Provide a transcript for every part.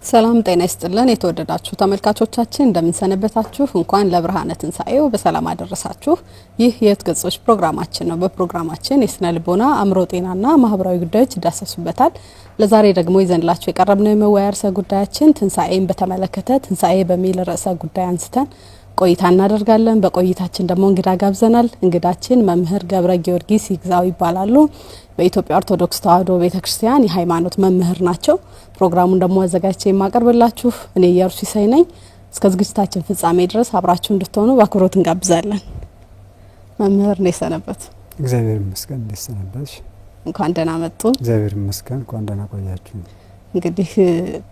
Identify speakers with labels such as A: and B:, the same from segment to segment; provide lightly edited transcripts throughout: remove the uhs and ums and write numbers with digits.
A: ሰላም ጤና ይስጥልን የተወደዳችሁ ተመልካቾቻችን እንደምን ሰነበታችሁ እንኳን ለብርሃነ ትንሳኤው በሰላም አደረሳችሁ። ይህ የህይወት ገጾች ፕሮግራማችን ነው። በፕሮግራማችን የስነ ልቦና አእምሮ ጤናና ማህበራዊ ጉዳዮች ይዳሰሱበታል። ለዛሬ ደግሞ ይዘንላችሁ የቀረብነው የመወያያ ርዕሰ ጉዳያችን ትንሳኤን በተመለከተ ትንሳኤ በሚል ርዕሰ ጉዳይ አንስተን ቆይታ እናደርጋለን። በቆይታችን ደግሞ እንግዳ ጋብዘናል። እንግዳችን መምህር ገብረ ጊዮርጊስ ይግዛው ይባላሉ። በኢትዮጵያ ኦርቶዶክስ ተዋሕዶ ቤተክርስቲያን የሃይማኖት መምህር ናቸው። ፕሮግራሙን ደግሞ አዘጋጅቼ የማቀርብላችሁ እኔ ኢየሩስ ሲሳይ ነኝ። እስከ ዝግጅታችን ፍጻሜ ድረስ አብራችሁ እንድትሆኑ በአክብሮት እንጋብዛለን። መምህር እንዴት ሰነበት?
B: እግዚአብሔር ይመስገን። እንዴት ሰነበትሽ?
A: እንኳን ደህና መጡ።
B: እግዚአብሔር ይመስገን። እንኳን ደህና ቆያችሁ።
A: እንግዲህ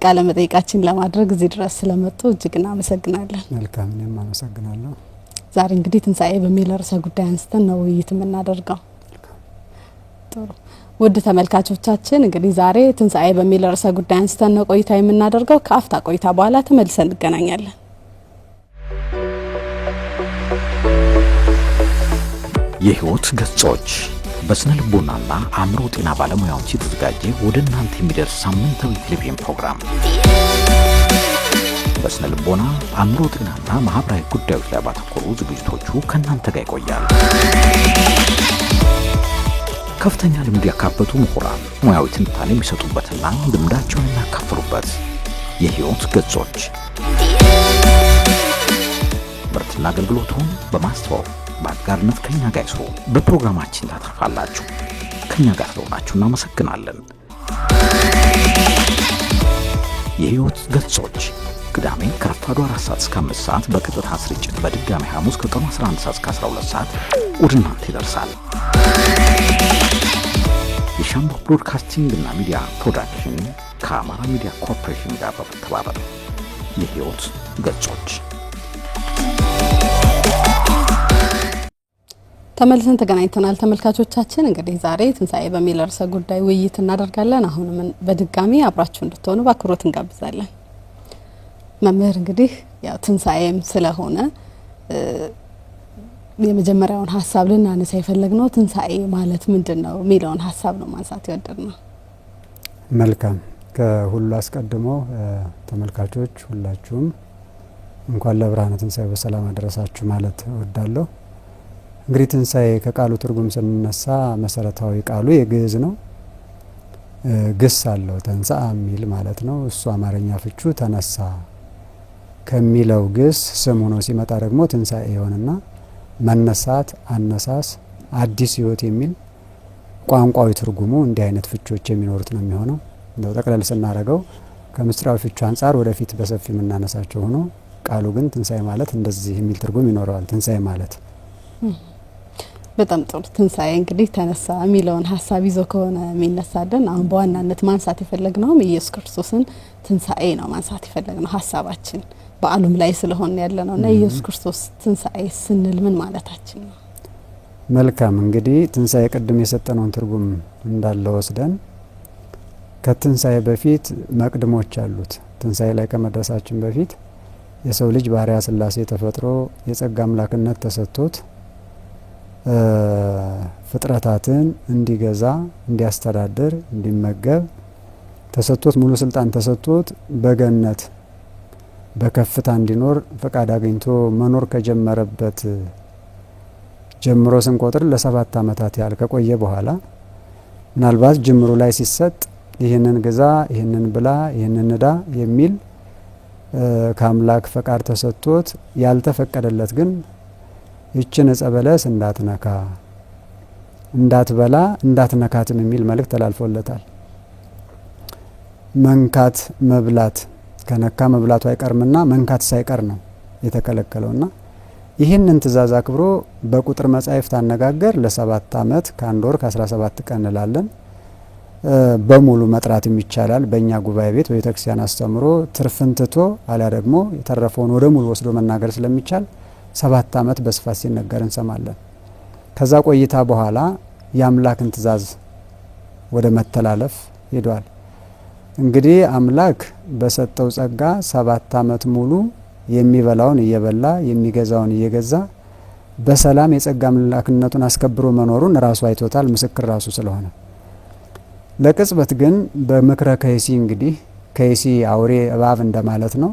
A: ቃለ መጠይቃችን ለማድረግ እዚህ ድረስ ስለመጡ እጅግ እናመሰግናለን።
B: መልካም፣ እኔም አመሰግናለሁ።
A: ዛሬ እንግዲህ ትንሳኤ በሚል ርዕሰ ጉዳይ አንስተን ነው ውይይት የምናደርገው። ጥሩ ውድ ተመልካቾቻችን እንግዲህ ዛሬ ትንሳኤ በሚል ርዕሰ ጉዳይ አንስተን ነው ቆይታ የምናደርገው። ከአፍታ ቆይታ በኋላ ተመልሰን እንገናኛለን።
C: የህይወት ገጾች በስነ ልቦናና አእምሮ ጤና ባለሙያዎች የተዘጋጀ ወደ እናንተ የሚደርስ ሳምንታዊ ቴሌቪዥን ፕሮግራም በስነ ልቦና አእምሮ ጤናና ማህበራዊ ጉዳዮች ላይ ባተኮሩ ዝግጅቶቹ ከእናንተ ጋር ይቆያል። ከፍተኛ ልምድ ያካበቱ ምሁራን ሙያዊ ትንታኔ የሚሰጡበትና ልምዳቸውን የሚያካፍሉበት የህይወት ገጾች ምርትና አገልግሎቱን በማስተዋወቅ በአጋርነት ከኛ ጋር ይስሩ። በፕሮግራማችን ታተርፋላችሁ። ከኛ ጋር ስለሆናችሁ እናመሰግናለን። የህይወት ገጾች ቅዳሜ ከረፋዱ 4 ሰዓት እስከ 5 ሰዓት በቀጥታ ስርጭት፣ በድጋሚ ሐሙስ ከቀኑ 11 ሰዓት እስከ 12 ሰዓት ወደ እናንተ ይደርሳል። የሻምቦ ብሮድካስቲንግ እና ሚዲያ ፕሮዳክሽን ከአማራ ሚዲያ ኮርፖሬሽን ጋር በመተባበር የህይወት ገጾች
A: ተመልሰን ተገናኝተናል። ተመልካቾቻችን እንግዲህ ዛሬ ትንሳኤ በሚል ርዕሰ ጉዳይ ውይይት እናደርጋለን። አሁንም በድጋሚ አብራችሁ እንድትሆኑ በአክብሮት እንጋብዛለን። መምህር እንግዲህ ያው ትንሳኤም ስለሆነ የመጀመሪያውን ሀሳብ ልናነሳ የፈለግነው ትንሳኤ ማለት ምንድነው የሚለውን ሀሳብ ነው ማንሳት ይወደድነው።
B: መልካም። ከሁሉ አስቀድሞ ተመልካቾች ሁላችሁም እንኳን ለብርሃነ ትንሳኤ በሰላም አደረሳችሁ ማለት እወዳለሁ። እንግዲህ ትንሳኤ ከቃሉ ትርጉም ስንነሳ መሰረታዊ ቃሉ የግዕዝ ነው። ግስ አለው ተንሳአ የሚል ማለት ነው። እሱ አማርኛ ፍቹ ተነሳ ከሚለው ግስ ስም ሆኖ ሲመጣ ደግሞ ትንሳኤ ይሆንና መነሳት፣ አነሳስ፣ አዲስ ህይወት የሚል ቋንቋዊ ትርጉሙ እንዲህ አይነት ፍቾች የሚኖሩት ነው የሚሆነው። እንደው ጠቅለል ስናደርገው ከምስጢራዊ ፍቹ አንጻር ወደፊት በሰፊ የምናነሳቸው ሆኖ ቃሉ ግን ትንሳኤ ማለት እንደዚህ የሚል ትርጉም ይኖረዋል። ትንሳኤ ማለት
A: በጣም ጥሩ። ትንሳኤ እንግዲህ ተነሳ የሚለውን ሀሳብ ይዞ ከሆነ የሚነሳልን አሁን በዋናነት ማንሳት የፈለግነውም ኢየሱስ ክርስቶስን ትንሳኤ ነው ማንሳት የፈለግነው ሀሳባችን በዓሉም ላይ ስለሆነ ያለነውና ኢየሱስ ክርስቶስ ትንሳኤ ስንል ምን ማለታችን ነው?
B: መልካም። እንግዲህ ትንሳኤ ቅድም የሰጠነውን ትርጉም እንዳለ ወስደን ከትንሳኤ በፊት መቅድሞች አሉት። ትንሳኤ ላይ ከመድረሳችን በፊት የሰው ልጅ ባሪያ ሥላሴ ተፈጥሮ የጸጋ አምላክነት ተሰጥቶት ፍጥረታትን እንዲገዛ፣ እንዲያስተዳድር፣ እንዲመገብ ተሰጥቶት ሙሉ ስልጣን ተሰጥቶት በገነት በከፍታ እንዲኖር ፈቃድ አግኝቶ መኖር ከጀመረበት ጀምሮ ስንቆጥር ለ7 ዓመታት ያህል ከቆየ በኋላ ምናልባት ጅምሩ ላይ ሲሰጥ ይህንን ግዛ፣ ይህንን ብላ፣ ይህንን ንዳ የሚል ከአምላክ ፈቃድ ተሰጥቶት ያልተፈቀደለት ግን ይችን ዕፀ በለስ እንዳትነካ፣ እንዳትበላ፣ እንዳትነካትም የሚል መልእክት ተላልፎለታል። መንካት መብላት ከነካ መብላቱ አይቀርምና መንካት ሳይቀር ነው የተከለከለውና ይህንን ትእዛዝ አክብሮ በቁጥር መጻሕፍት አነጋገር ለ7 ዓመት ከ1 ወር ከ17 ቀን እንላለን በሙሉ መጥራትም ይቻላል። በእኛ ጉባኤ ቤት በቤተክርስቲያን አስተምሮ ትርፍን ትቶ አሊያ ደግሞ የተረፈውን ወደ ሙሉ ወስዶ መናገር ስለሚቻል 7 ዓመት በስፋት ሲነገር እንሰማለን። ከዛ ቆይታ በኋላ የአምላክን ትእዛዝ ወደ መተላለፍ ሄዷል። እንግዲህ አምላክ በሰጠው ጸጋ 7 ዓመት ሙሉ የሚበላውን እየበላ የሚገዛውን እየገዛ በሰላም የጸጋ አምላክነቱን አስከብሮ መኖሩን ራሱ አይቶታል፣ ምስክር ራሱ ስለሆነ። ለቅጽበት ግን በምክረ ከይሲ እንግዲህ ከይሲ አውሬ እባብ እንደማለት ነው።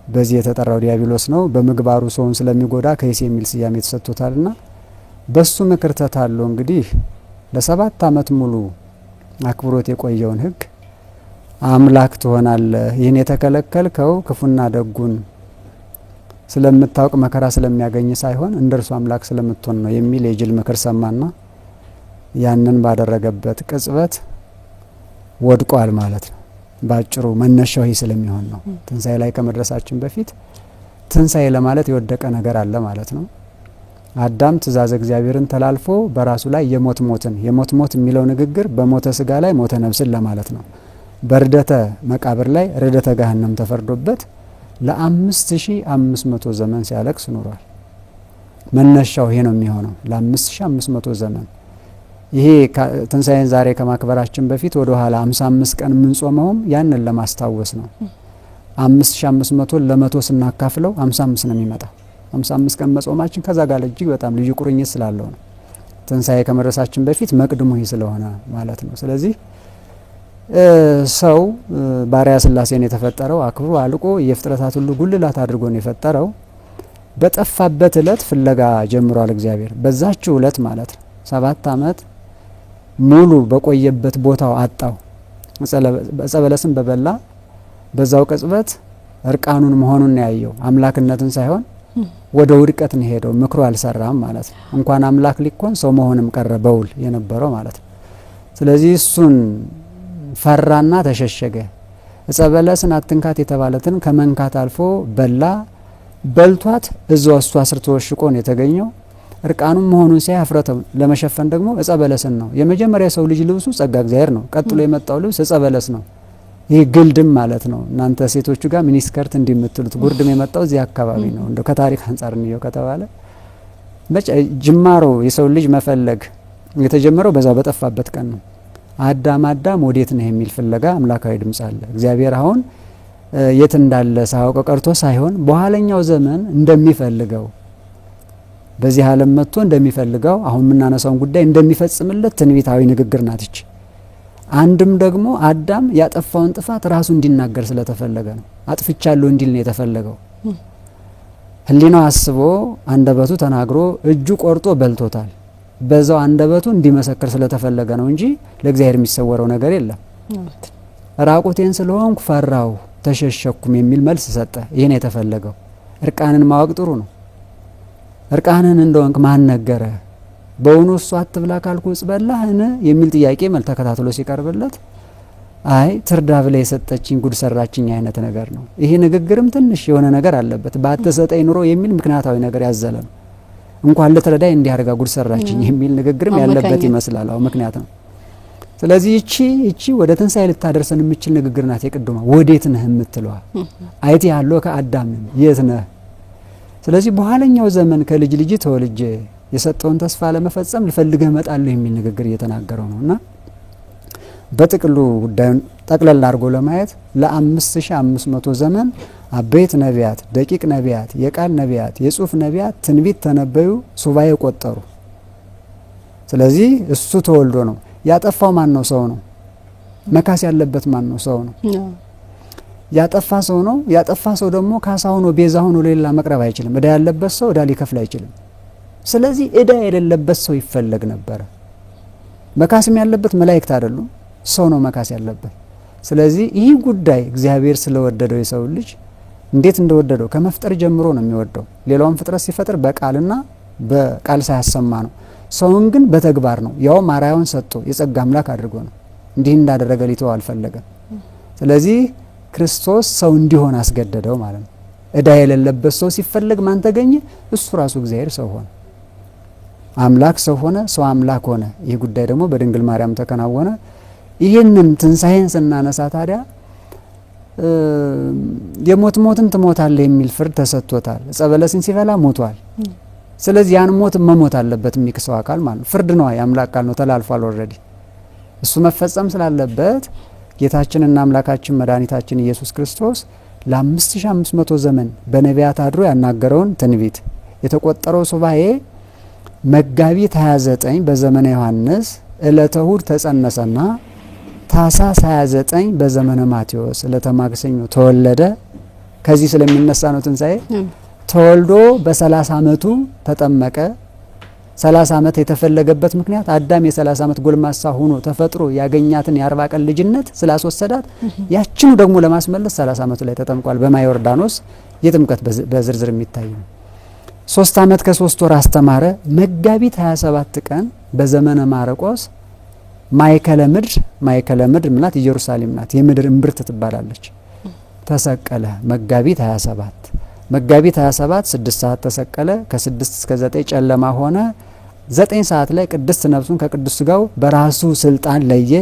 B: በዚህ የተጠራው ዲያብሎስ ነው። በምግባሩ ሰውን ስለሚጎዳ ከይሲ የሚል ስያሜ ተሰጥቶታልና በሱ ምክር ተታሎ እንግዲህ ለ7 ዓመት ሙሉ አክብሮት የቆየውን ሕግ አምላክ ትሆናለህ፣ ይህን የተከለከልከው ክፉና ደጉን ስለምታውቅ መከራ ስለሚያገኝ ሳይሆን እንደርሱ አምላክ ስለምትሆን ነው የሚል የጅል ምክር ሰማና ያንን ባደረገበት ቅጽበት ወድቋል ማለት ነው። ባጭሩ መነሻው ይህ ስለሚሆን ነው። ትንሳኤ ላይ ከመድረሳችን በፊት ትንሳኤ ለማለት የወደቀ ነገር አለ ማለት ነው። አዳም ትእዛዘ እግዚአብሔርን ተላልፎ በራሱ ላይ የሞት ሞት የሚለው ንግግር በሞተ ስጋ ላይ ሞተ ነፍስን ለማለት ነው። በርደተ መቃብር ላይ ርደተ ገሃነም ተፈርዶበት ለ5500 ዘመን ሲያለቅስ ኖሯል። መነሻው ይሄ ነው የሚሆነው ለ5500 ዘመን። ይሄ ትንሳኤን ዛሬ ከማክበራችን በፊት ወደ ኋላ 55 ቀን የምንጾመውም ያንን ለማስታወስ ነው። 5500 ለ100 ስናካፍለው 55 ነው የሚመጣው። 55 ቀን መጾማችን ከዛ ጋር እጅግ በጣም ልዩ ቁርኝት ስላለው ነው። ትንሳኤ ከመድረሳችን በፊት መቅድሙ ይህ ስለሆነ ማለት ነው። ስለዚህ ሰው ባሪያ ሥላሴን የተፈጠረው አክብሮ አልቆ የፍጥረታት ሁሉ ጉልላት አድርጎ ነው የፈጠረው። በጠፋበት እለት ፍለጋ ጀምሯል እግዚአብሔር። በዛችው እለት ማለት ነው 7 ዓመት ሙሉ በቆየበት ቦታው አጣው። ዕፀ በለስን በበላ በዛው ቅጽበት እርቃኑን መሆኑን ያየው አምላክነትን ሳይሆን ወደ ውድቀት ነው ሄደው። ምክሩ አልሰራም ማለት ነው። እንኳን አምላክ ሊኮን ሰው መሆንም ቀረ በውል የነበረው ማለት ነው። ስለዚህ እሱን ፈራና ተሸሸገ። ዕፀ በለስን አትንካት የተባለትን ከመንካት አልፎ በላ። በልቷት እዛው እሷ ስር ተወሽቆ ነው የተገኘው። እርቃኑን መሆኑን ሲያይ ኀፍረቱን ለመሸፈን ደግሞ ዕፀ በለስን ነው የመጀመሪያ ሰው ልጅ ልብሱ ጸጋ እግዚአብሔር ነው። ቀጥሎ የመጣው ልብስ ዕፀ በለስ ነው። ይህ ግልድም ማለት ነው። እናንተ ሴቶቹ ጋር ሚኒስከርት እንዲምትሉት ጉርድም የመጣው እዚህ አካባቢ ነው። እንደው ከታሪክ አንጻር እንየው ከተባለ ጅማሮ የሰው ልጅ መፈለግ የተጀመረው በዛው በጠፋበት ቀን ነው። አዳም ወዴት ነህ የሚል ፍለጋ አምላካዊ ድምጽ አለ። እግዚአብሔር አሁን የት እንዳለ ሳያውቅ ቀርቶ ሳይሆን በኋለኛው ዘመን እንደሚፈልገው በዚህ ዓለም መጥቶ እንደሚፈልገው አሁን የምናነሳውን ጉዳይ እንደሚፈጽምለት ትንቢታዊ ንግግር ናት ይች። አንድም ደግሞ አዳም ያጠፋውን ጥፋት ራሱ እንዲናገር ስለተፈለገ ነው። አጥፍቻለሁ እንዲል ነው የተፈለገው። ሕሊናው አስቦ አንደበቱ ተናግሮ እጁ ቆርጦ በልቶታል። በዛው አንደበቱ እንዲመሰክር ስለተፈለገ ነው እንጂ ለእግዚአብሔር የሚሰወረው ነገር የለም። ራቁቴን ስለሆንኩ ፈራሁ ተሸሸኩም የሚል መልስ ሰጠ። ይሄን የተፈለገው እርቃንን ማወቅ ጥሩ ነው። እርቃንን እንደሆንክ ማን ነገረ? በእውኑ እሱ አትብላ ካልኩ ዕፅ በላህን የሚል ጥያቄ መልስ ተከታትሎ ሲቀርብለት አይ ትርዳ ብላ የሰጠችኝ ጉድ ሰራችኝ አይነት ነገር ነው። ይሄ ንግግርም ትንሽ የሆነ ነገር አለበት። ባትሰጠኝ ኑሮ የሚል ምክንያታዊ ነገር ያዘለ ነው። እንኳን ልትረዳኝ እንዲህ አድርጋ ጉድ ሰራችኝ የሚል ንግግርም ያለበት ይመስላል። አው ምክንያት ነው። ስለዚህ እቺ ወደ ትንሳኤ ልታደርሰን የምችል ንግግር ናት። የቅድማ ወዴት ነህ የምትለዋ አይቲ ያለው ከአዳም የት ነህ? ስለዚህ በኋለኛው ዘመን ከልጅ ልጅ ተወልጄ የሰጠውን ተስፋ ለመፈጸም ልፈልግህ እመጣለሁ የሚል ንግግር እየተናገረው ነውና በጥቅሉ ጉዳዩን ጠቅለል አድርጎ ለማየት ለ5500 ዘመን አበይት ነቢያት፣ ደቂቅ ነቢያት፣ የቃል ነቢያት፣ የጽሁፍ ነቢያት ትንቢት ተነበዩ፣ ሱባኤ ቆጠሩ። ስለዚህ እሱ ተወልዶ ነው ያጠፋው። ማን ነው? ሰው ነው። መካስ ያለበት ማን ነው? ሰው ነው። ያጠፋ ሰው ነው። ያጠፋ ሰው ደግሞ ካሳ ሆኖ ቤዛ ሆኖ ሌላ መቅረብ አይችልም። እዳ ያለበት ሰው እዳ ሊከፍል አይችልም። ስለዚህ እዳ የሌለበት ሰው ይፈለግ ነበር። መካስም ያለበት መላእክት አይደሉም፣ ሰው ነው መካስ ያለበት። ስለዚህ ይህ ጉዳይ እግዚአብሔር ስለወደደው የሰው ልጅ እንዴት እንደወደደው ከመፍጠር ጀምሮ ነው የሚወደው። ሌላውን ፍጥረት ሲፈጥር በቃልና በቃል ሳያሰማ ነው። ሰውን ግን በተግባር ነው። ያው ማርያውን ሰጥቶ የጸጋ አምላክ አድርጎ ነው። እንዲህ እንዳደረገ ሊተው አልፈለገም። ስለዚህ ክርስቶስ ሰው እንዲሆን አስገደደው ማለት ነው። እዳ የሌለበት ሰው ሲፈለግ ማን ተገኘ? እሱ ራሱ እግዚአብሔር ሰው ሆነ። አምላክ ሰው ሆነ፣ ሰው አምላክ ሆነ። ይህ ጉዳይ ደግሞ በድንግል ማርያም ተከናወነ። ይህንን ትንሳኤን ስናነሳ ታዲያ የሞት ሞትን ትሞታለህ የሚል ፍርድ ተሰጥቶታል። ዕፀ በለስን ሲበላ ሞቷል። ስለዚህ ያን ሞት መሞት አለበት የሚክሰው አካል ማለት ነው። ፍርድ ነው፣ የአምላክ ቃል ነው፣ ተላልፏል ኦልሬዲ። እሱ መፈጸም ስላለበት ጌታችንና አምላካችን መድኃኒታችን ኢየሱስ ክርስቶስ ለ5500 ዘመን በነቢያት አድሮ ያናገረውን ትንቢት የተቆጠረው ሱባኤ መጋቢት 29 በዘመነ ዮሐንስ ዕለተ እሁድ ተጸነሰና ታኅሳስ 29 በዘመነ ማቴዎስ ዕለተ ማክሰኞ ተወለደ። ከዚህ ስለሚነሳ ነው ትንሣኤ። ተወልዶ በ30 ዓመቱ ተጠመቀ። 30 ዓመት የተፈለገበት ምክንያት አዳም የ30 ዓመት ጎልማሳ ሆኖ ተፈጥሮ ያገኛትን የ40 ቀን ልጅነት ስላስወሰዳት ያችኑ ደግሞ ለማስመለስ 30 ዓመቱ ላይ ተጠምቋል። በማየ ዮርዳኖስ የጥምቀት በዝርዝር የሚታይ ነው። 3 ዓመት ከ3 ወር አስተማረ። መጋቢት 27 ቀን በዘመነ ማርቆስ ማእከለ ምድር ምናት ኢየሩሳሌም ናት። የምድር እምብርት ትባላለች። ተሰቀለ። መጋቢት 27 6 ሰዓት ተሰቀለ። ከ6 እስከ 9 ጨለማ ሆነ። 9 ሰዓት ላይ ቅድስት ነፍሱን ከቅዱስ ስጋው በራሱ ስልጣን ለየ።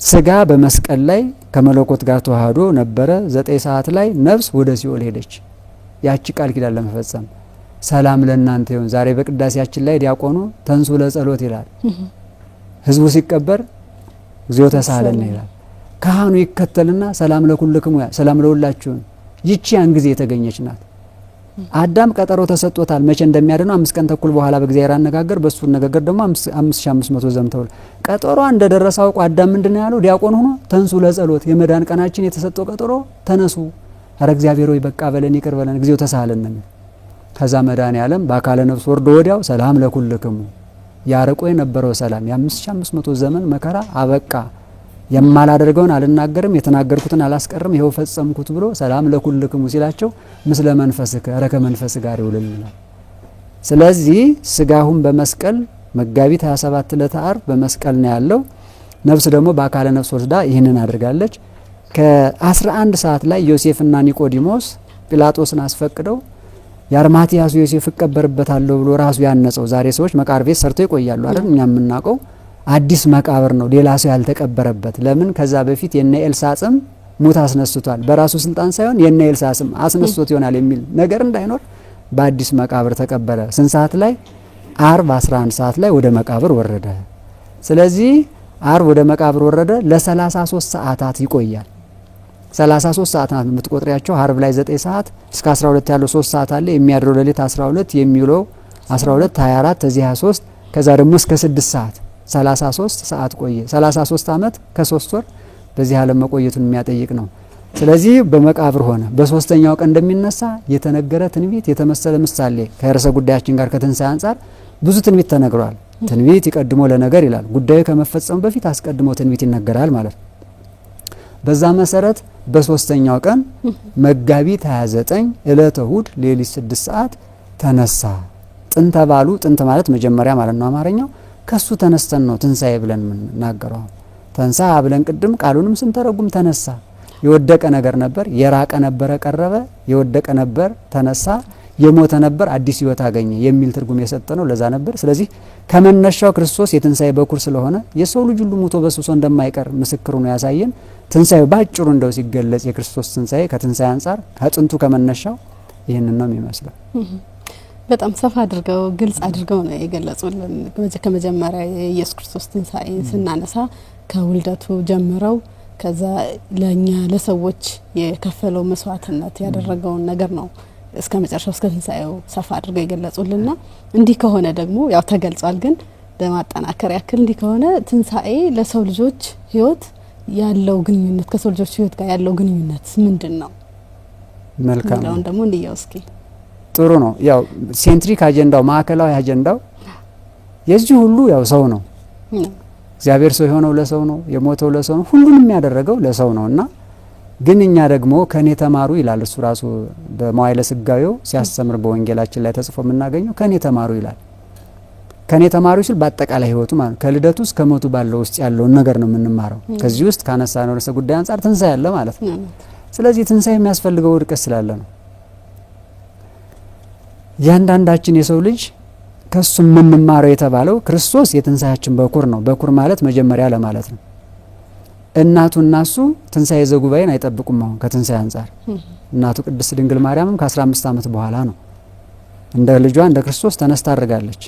B: ስጋ በመስቀል ላይ ከመለኮት ጋር ተዋህዶ ነበረ። 9 ሰዓት ላይ ነፍስ ወደ ሲኦል ሄደች። ያቺ ቃል ኪዳን ለመፈጸም ሰላም ለእናንተ ይሁን። ዛሬ በቅዳሴያችን ላይ ዲያቆኑ ተንሱ ለጸሎት ይላል። ህዝቡ ሲቀበር እግዚኦ ተሳሃለነ ይላል። ካህኑ ይከተልና ሰላም ለኩልክሙ፣ ሰላም ለሁላችሁ። ይቺ ያን ጊዜ የተገኘች ናት። አዳም ቀጠሮ ተሰጥቶታል። መቼ እንደሚያድነው 5 ቀን ተኩል በኋላ በእግዚአብሔር አነጋገር፣ በሱ አነጋገር ደግሞ 5500 ዘምተው ቀጠሮ እንደደረሰ አውቆ አዳም ምንድነው ያለው? ዲያቆን ሆኖ ተንሱ ለጸሎት፣ የመዳን ቀናችን የተሰጠው ቀጠሮ ተነሱ፣ አረ እግዚአብሔር ሆይ በቃ በለን፣ ይቅር በለን፣ እግዚኦ ተሳሃለነ። ከዛ መድኃኔዓለም በአካለ ነፍስ ወርዶ ወዲያው ሰላም ለኩልክሙ፣ ያርቆ የነበረው ሰላም የ5500 ዘመን መከራ አበቃ። የማላደርገውን አልናገርም፣ የተናገርኩትን አላስቀርም፣ ይኸው ፈጸምኩት ብሎ ሰላም ለኩልክሙ ሲላቸው ምስለ መንፈስከ ረከ መንፈስ ጋር ይውልልናል። ስለዚህ ስጋሁን በመስቀል መጋቢት 27 ዕለተ ዓርብ በመስቀል ነው ያለው። ነፍስ ደግሞ በአካለ ነፍስ ወስዳ ይህንን አድርጋለች። ከ11 ሰዓት ላይ ዮሴፍና ኒቆዲሞስ ጲላጦስን አስፈቅደው የአርማትያሱ ዮሴፍ እቀበርበታለሁ ብሎ ራሱ ያነጸው። ዛሬ ሰዎች መቃብር ቤት ሰርተው ይቆያሉ አይደል? እኛ የምናውቀው አዲስ መቃብር ነው፣ ሌላ ሰው ያልተቀበረበት። ለምን? ከዛ በፊት የነ ኤልሳ ጽም ሙት አስነስቷል። በራሱ ስልጣን ሳይሆን የነ ኤልሳ ጽም አስነስቶት ይሆናል የሚል ነገር እንዳይኖር በአዲስ መቃብር ተቀበረ። ስንት ሰዓት ላይ? ዓርብ 11 ሰዓት ላይ ወደ መቃብር ወረደ። ስለዚህ ዓርብ ወደ መቃብር ወረደ። ለ33 ሰዓታት ይቆያል። 33 ሰዓታት የምትቆጥሪያቸው ዓርብ ላይ 9 ሰዓት እስከ 12 ያለው 3 ሰዓት አለ። የሚያድረው ሌሊት 12 የሚውለው 12 24 ከዚህ 23 ከዛ ደግሞ እስከ 6 ሰዓት 33 ሰዓት ቆየ። 33 ዓመት ከ3 ወር በዚህ ዓለም መቆየቱን የሚያጠይቅ ነው። ስለዚህ በመቃብር ሆነ። በሶስተኛው ቀን እንደሚነሳ የተነገረ ትንቢት፣ የተመሰለ ምሳሌ ከርዕሰ ጉዳያችን ጋር ከትንሣኤ አንጻር ብዙ ትንቢት ተነግሯል። ትንቢት ይቀድሞ ለነገር ይላል። ጉዳዩ ከመፈጸሙ በፊት አስቀድሞ ትንቢት ይነገራል ማለት ነው። በዛ መሰረት በሶስተኛው ቀን መጋቢት 29 ዕለተ እሁድ ሌሊት 6 ሰዓት ተነሳ። ጥንተ ባሉ፣ ጥንት ማለት መጀመሪያ ማለት ነው አማርኛው። ከሱ ተነስተን ነው ትንሣኤ ብለን የምንናገረው። ተንሳ ብለን ቅድም ቃሉንም ስንተረጉም ተነሳ። የወደቀ ነገር ነበር፣ የራቀ ነበረ ቀረበ፣ የወደቀ ነበር ተነሳ፣ የሞተ ነበር አዲስ ሕይወት አገኘ የሚል ትርጉም የሰጠ ነው። ለዛ ነበር። ስለዚህ ከመነሻው ክርስቶስ የትንሣኤ በኩር ስለሆነ የሰው ልጅ ሁሉ ሞቶ በስብሶ እንደማይቀር ምስክሩ ነው ያሳየን። ትንሣኤው ባጭሩ እንደው ሲገለጽ የክርስቶስ ትንሣኤ ከትንሣኤ አንጻር ከጥንቱ ከመነሻው ይህንን ነው የሚመስለው።
A: በጣም ሰፋ አድርገው ግልጽ አድርገው ነው የገለጹልን። ከመጀመሪያ የኢየሱስ ክርስቶስ ትንሣኤ ስናነሳ ከውልደቱ ጀምረው ከዛ ለኛ ለሰዎች የከፈለው መስዋዕትነት ያደረገውን ነገር ነው እስከ መጨረሻው እስከ ትንሣኤው ሰፋ አድርገው የገለጹልና እንዲህ ከሆነ ደግሞ ያው ተገልጿል፣ ግን ለማጠናከር ያክል እንዲህ ከሆነ ትንሣኤ ለሰው ልጆች ሕይወት ያለው ግንኙነት ከሰው ልጆች ሕይወት ጋር ያለው ግንኙነት ምንድነው?
B: መልካም ነው።
A: ደግሞ እንዲያው እስኪ
B: ጥሩ ነው። ያው ሴንትሪክ አጀንዳው ማዕከላዊ አጀንዳው የዚህ ሁሉ ያው ሰው ነው። እግዚአብሔር ሰው የሆነው ለሰው ነው፣ የሞተው ለሰው ነው፣ ሁሉንም ያደረገው ለሰው ነውና ግን እኛ ደግሞ ከኔ ተማሩ ይላል እሱ ራሱ በመዋዕለ ሥጋዌው ሲያስተምር በወንጌላችን ላይ ተጽፎ የምናገኘው ከኔ ተማሩ ይላል። ከኔ ተማሩ ሲል በአጠቃላይ ህይወቱ ማለት ከልደቱ እስከ ሞቱ ባለው ውስጥ ያለውን ነገር ነው የምንማረው። ከዚህ ውስጥ ካነሳነው ርዕሰ ጉዳይ አንጻር ትንሣኤ ያለ ማለት ነው። ስለዚህ ትንሣኤ የሚያስፈልገው ውድቀት ስላለ ነው። ያንዳንዳችን የሰው ልጅ ከሱ የምንማረው የተባለው ክርስቶስ የትንሣኤያችን በኩር ነው። በኩር ማለት መጀመሪያ ለማለት ነው። እናቱና እሱ ትንሣኤ ዘጉባኤን አይጠብቁም። አሁን ከትንሣኤ አንጻር እናቱ ቅድስት ድንግል ማርያምም ከ15 ዓመት በኋላ ነው እንደ ልጇ እንደ ክርስቶስ ተነስታ አድርጋለች።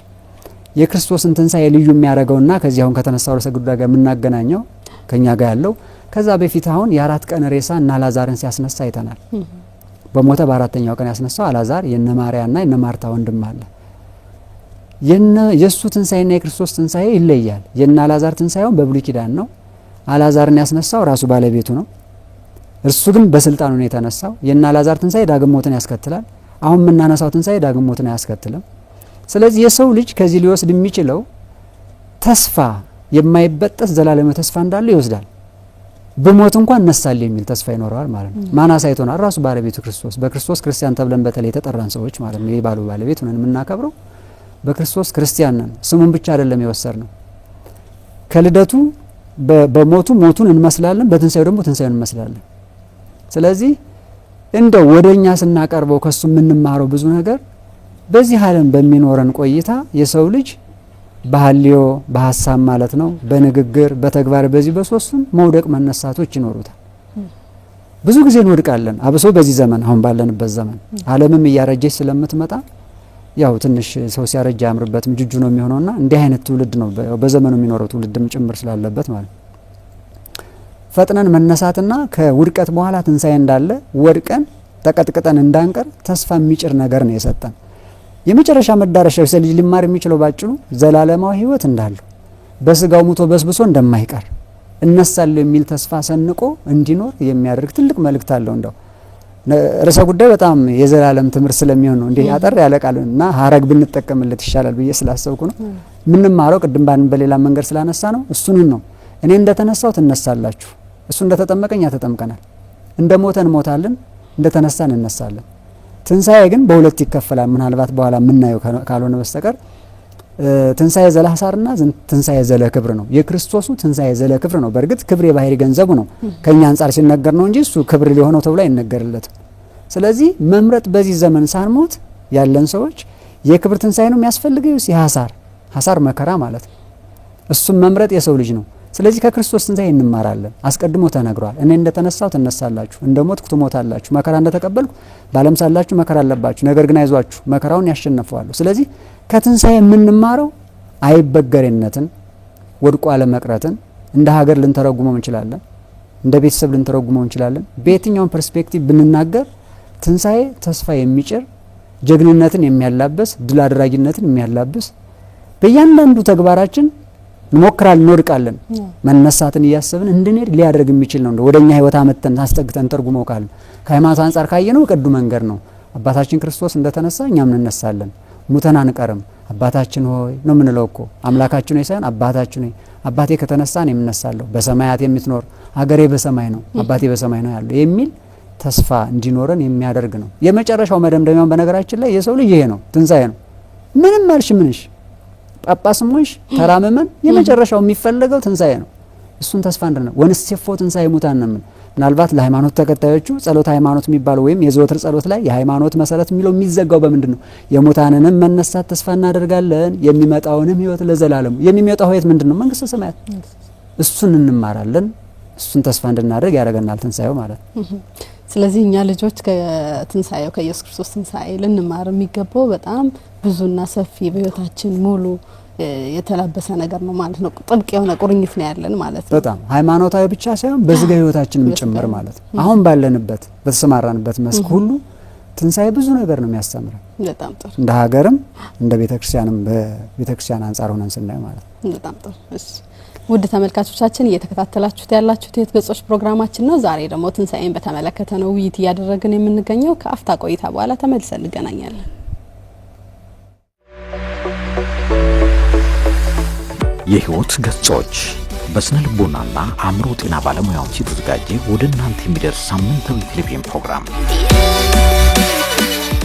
B: የክርስቶስን ትንሣኤ ልዩ የሚያደርገውና ከዚህ አሁን ከተነሳው ርዕሰ ጉዳይ ጋር የምናገናኘው ከኛ ጋር ያለው ከዛ በፊት አሁን የ4 ቀን ሬሳ እና አልዓዛርን ሲያስነሳ አይተናል። በሞተ በአራተኛው ቀን ያስነሳው አልዓዛር የነ ማርያና የነ ማርታ ወንድም አለ። የሱ ትንሣኤና የክርስቶስ ትንሣኤ ይለያል። የነ አልዓዛር ትንሣኤው በብሉይ ኪዳን ነው። አልዓዛርን ያስነሳው ራሱ ባለቤቱ ነው። እርሱ ግን በስልጣኑ ነው የተነሳው። የና አልዓዛር ትንሳኤ ዳግም ሞትን ያስከትላል። አሁን የምናነሳው ትንሳኤ ዳግም ሞትን አያስከትልም። ስለዚህ የሰው ልጅ ከዚህ ሊወስድ የሚችለው ተስፋ የማይበጠስ ዘላለማዊ ተስፋ እንዳለው ይወስዳል። በሞት እንኳን እነሳለሁ የሚል ተስፋ ይኖረዋል ማለት ነው። ማን አሳይቶናል? ራሱ ባለቤቱ ክርስቶስ። በክርስቶስ ክርስቲያን ተብለን በተለይ የተጠራን ሰዎች ማለት ነው። የባሉ ባለቤት ሆነን የምናከብረው በክርስቶስ ክርስቲያን ነን። ስሙን ብቻ አይደለም የወሰድነው። ከልደቱ በሞቱ ሞቱን እንመስላለን፣ በትንሳኤው ደግሞ ትንሳኤውን እንመስላለን። ስለዚህ እንደው ወደኛ ስናቀርበው ከሱ የምንማረው ብዙ ነገር በዚህ ዓለም በሚኖረን ቆይታ የሰው ልጅ በሐልዮ በሐሳብ ማለት ነው፣ በንግግር በተግባር በዚህ በሶስቱም መውደቅ መነሳቶች ይኖሩታል። ብዙ ጊዜ እንወድቃለን። አብሶ በዚህ ዘመን አሁን ባለንበት ዘመን ዓለምም እያረጀች ስለምትመጣ ያው ትንሽ ሰው ሲያረጅ ያምርበትም ጅጁ ነው የሚሆነውና እንዲህ አይነት ትውልድ ነው በዘመኑ የሚኖረው ትውልድም ጭምር ስላለበት ማለት ፈጥነን መነሳትና ከውድቀት በኋላ ትንሳኤ እንዳለ ወድቀን ተቀጥቅጠን እንዳንቀር ተስፋ የሚጭር ነገር ነው የሰጠን። የመጨረሻ መዳረሻው የሰው ልጅ ሊማር የሚችለው ባጭሩ ዘላለማዊ ሕይወት እንዳለው በስጋው ሙቶ በስብሶ እንደማይቀር እነሳለሁ የሚል ተስፋ ሰንቆ እንዲኖር የሚያደርግ ትልቅ መልእክት አለው። እንደው ርዕሰ ጉዳይ በጣም የዘላለም ትምህርት ስለሚሆን ነው እንዴ አጠር ያለ ቃልና ሀረግ ብንጠቀምለት ይሻላል ብዬ ስላሰብኩ ነው። ምንማረው ቅድም በሌላ መንገድ ስላነሳ ነው እሱን ነው። እኔ እንደተነሳው ትነሳላችሁ፣ እሱ እንደተጠመቀኝ ተጠምቀናል። እንደሞተን እንሞታለን፣ እንደተነሳን እንነሳለን። ትንሳኤ ግን በሁለት ይከፈላል። ምናልባት በኋላ የምናየው ካልሆነ በስተቀር ትንሳኤ ዘለ ሐሳርና ትንሳኤ ዘለ ክብር ነው። የክርስቶሱ ትንሳኤ ዘለ ክብር ነው። በእርግጥ ክብር የባህሪ ገንዘቡ ነው። ከኛ አንጻር ሲነገር ነው እንጂ እሱ ክብር ሊሆነው ተብሎ አይነገርለትም። ስለዚህ መምረጥ በዚህ ዘመን ሳንሞት ያለን ሰዎች የክብር ትንሳኤ ነው የሚያስፈልገው። ሐሳር መከራ ማለት ነው። እሱም መምረጥ የሰው ልጅ ነው። ስለዚህ ከክርስቶስ ትንሳኤ እንማራለን። አስቀድሞ ተነግሯል። እኔ እንደተነሳው ትነሳላችሁ፣ እንደሞትኩ ትሞታላችሁ፣ መከራ እንደተቀበልኩ በዓለም ሳላችሁ መከራ አለባችሁ፣ ነገር ግን አይዟችሁ መከራውን ያሸንፈዋለሁ። ስለዚህ ከትንሳኤ የምንማረው አይበገሬነትን፣ ወድቆ አለመቅረትን እንደ ሀገር ልንተረጉመው እንችላለን፣ እንደ ቤተሰብ ልንተረጉመው እንችላለን። በየትኛውም ፐርስፔክቲቭ ብንናገር ትንሳኤ ተስፋ የሚጭር ጀግንነትን የሚያላብስ ድል አድራጊነትን የሚያላብስ በእያንዳንዱ ተግባራችን እንሞክራለን፣ እንወድቃለን፣ መነሳትን እያሰብን እንድንሄድ ሊያደርግ የሚችል ነው። ወደኛ ህይወት አመተን አስጠግተን ተርጉመው ካለ ከሃይማኖት አንጻር ካየነው ቅዱ መንገድ ነው። አባታችን ክርስቶስ እንደተነሳ እኛም እንነሳለን፣ ሙተን አንቀርም። አባታችን ሆይ ነው የምንለው እኮ አምላካችን ሆይ ሳይሆን አባታችን ሆይ። አባቴ ከተነሳ እኔ እነሳለሁ፣ በሰማያት የምትኖር ሀገሬ በሰማይ ነው፣ አባቴ በሰማይ ነው ያለው የሚል ተስፋ እንዲኖረን የሚያደርግ ነው። የመጨረሻው መደምደሚያው በነገራችን ላይ የሰው ልጅ ይሄ ነው፣ ትንሳኤ ነው። ምንም መልሽ ምንሽ ጳጳስሞሽ ተራመመን የመጨረሻው የሚፈለገው ትንሳኤ ነው። እሱን ተስፋ እንደነ ወንስቴፎ ትንሳኤ ሙታን ነው። ምናልባት ለሃይማኖት ተከታዮቹ ጸሎት ሃይማኖት የሚባለው ወይም የዘወትር ጸሎት ላይ የሃይማኖት መሰረት የሚለው የሚዘጋው በምንድን ነው? የሙታንንም መነሳት ተስፋ እናደርጋለን፣ የሚመጣውንም ህይወት ለዘላለሙ። የሚመጣው ህይወት ምንድን ነው? መንግስተ ሰማያት። እሱን እንማራለን። እሱን ተስፋ እንድናደርግ ያደርገናል ትንሳኤው ማለት ነው።
A: ስለዚህ እኛ ልጆች ከትንሳኤው ከኢየሱስ ክርስቶስ ትንሳኤ ልንማር የሚገባው በጣም ብዙና ሰፊ በህይወታችን ሙሉ የተላበሰ ነገር ነው ማለት ነው። ጥብቅ የሆነ ቁርኝት ነው ያለን ማለት ነው።
B: በጣም ሃይማኖታዊ ብቻ ሳይሆን በስጋ ህይወታችንም ጭምር ማለት ነው። አሁን ባለንበት በተሰማራንበት መስክ ሁሉ ትንሳኤ ብዙ ነገር ነው የሚያስተምረን።
A: በጣም ጥሩ።
B: እንደ ሀገርም እንደ ቤተክርስቲያንም በቤተክርስቲያን አንጻር ሆነን ስናይ ማለት ነው።
A: በጣም ጥሩ። እሺ ውድ ተመልካቾቻችን እየተከታተላችሁት ያላችሁት የሕይወት ገጾች ፕሮግራማችን ነው። ዛሬ ደግሞ ትንሳኤን በተመለከተ ነው ውይይት እያደረግን የምንገኘው። ከአፍታ ቆይታ በኋላ ተመልሰን እንገናኛለን።
C: የሕይወት ገጾች በስነ ልቦናና አእምሮ ጤና ባለሙያዎች የተዘጋጀ ወደ እናንተ የሚደርስ ሳምንታዊ ቴሌቪዥን ፕሮግራም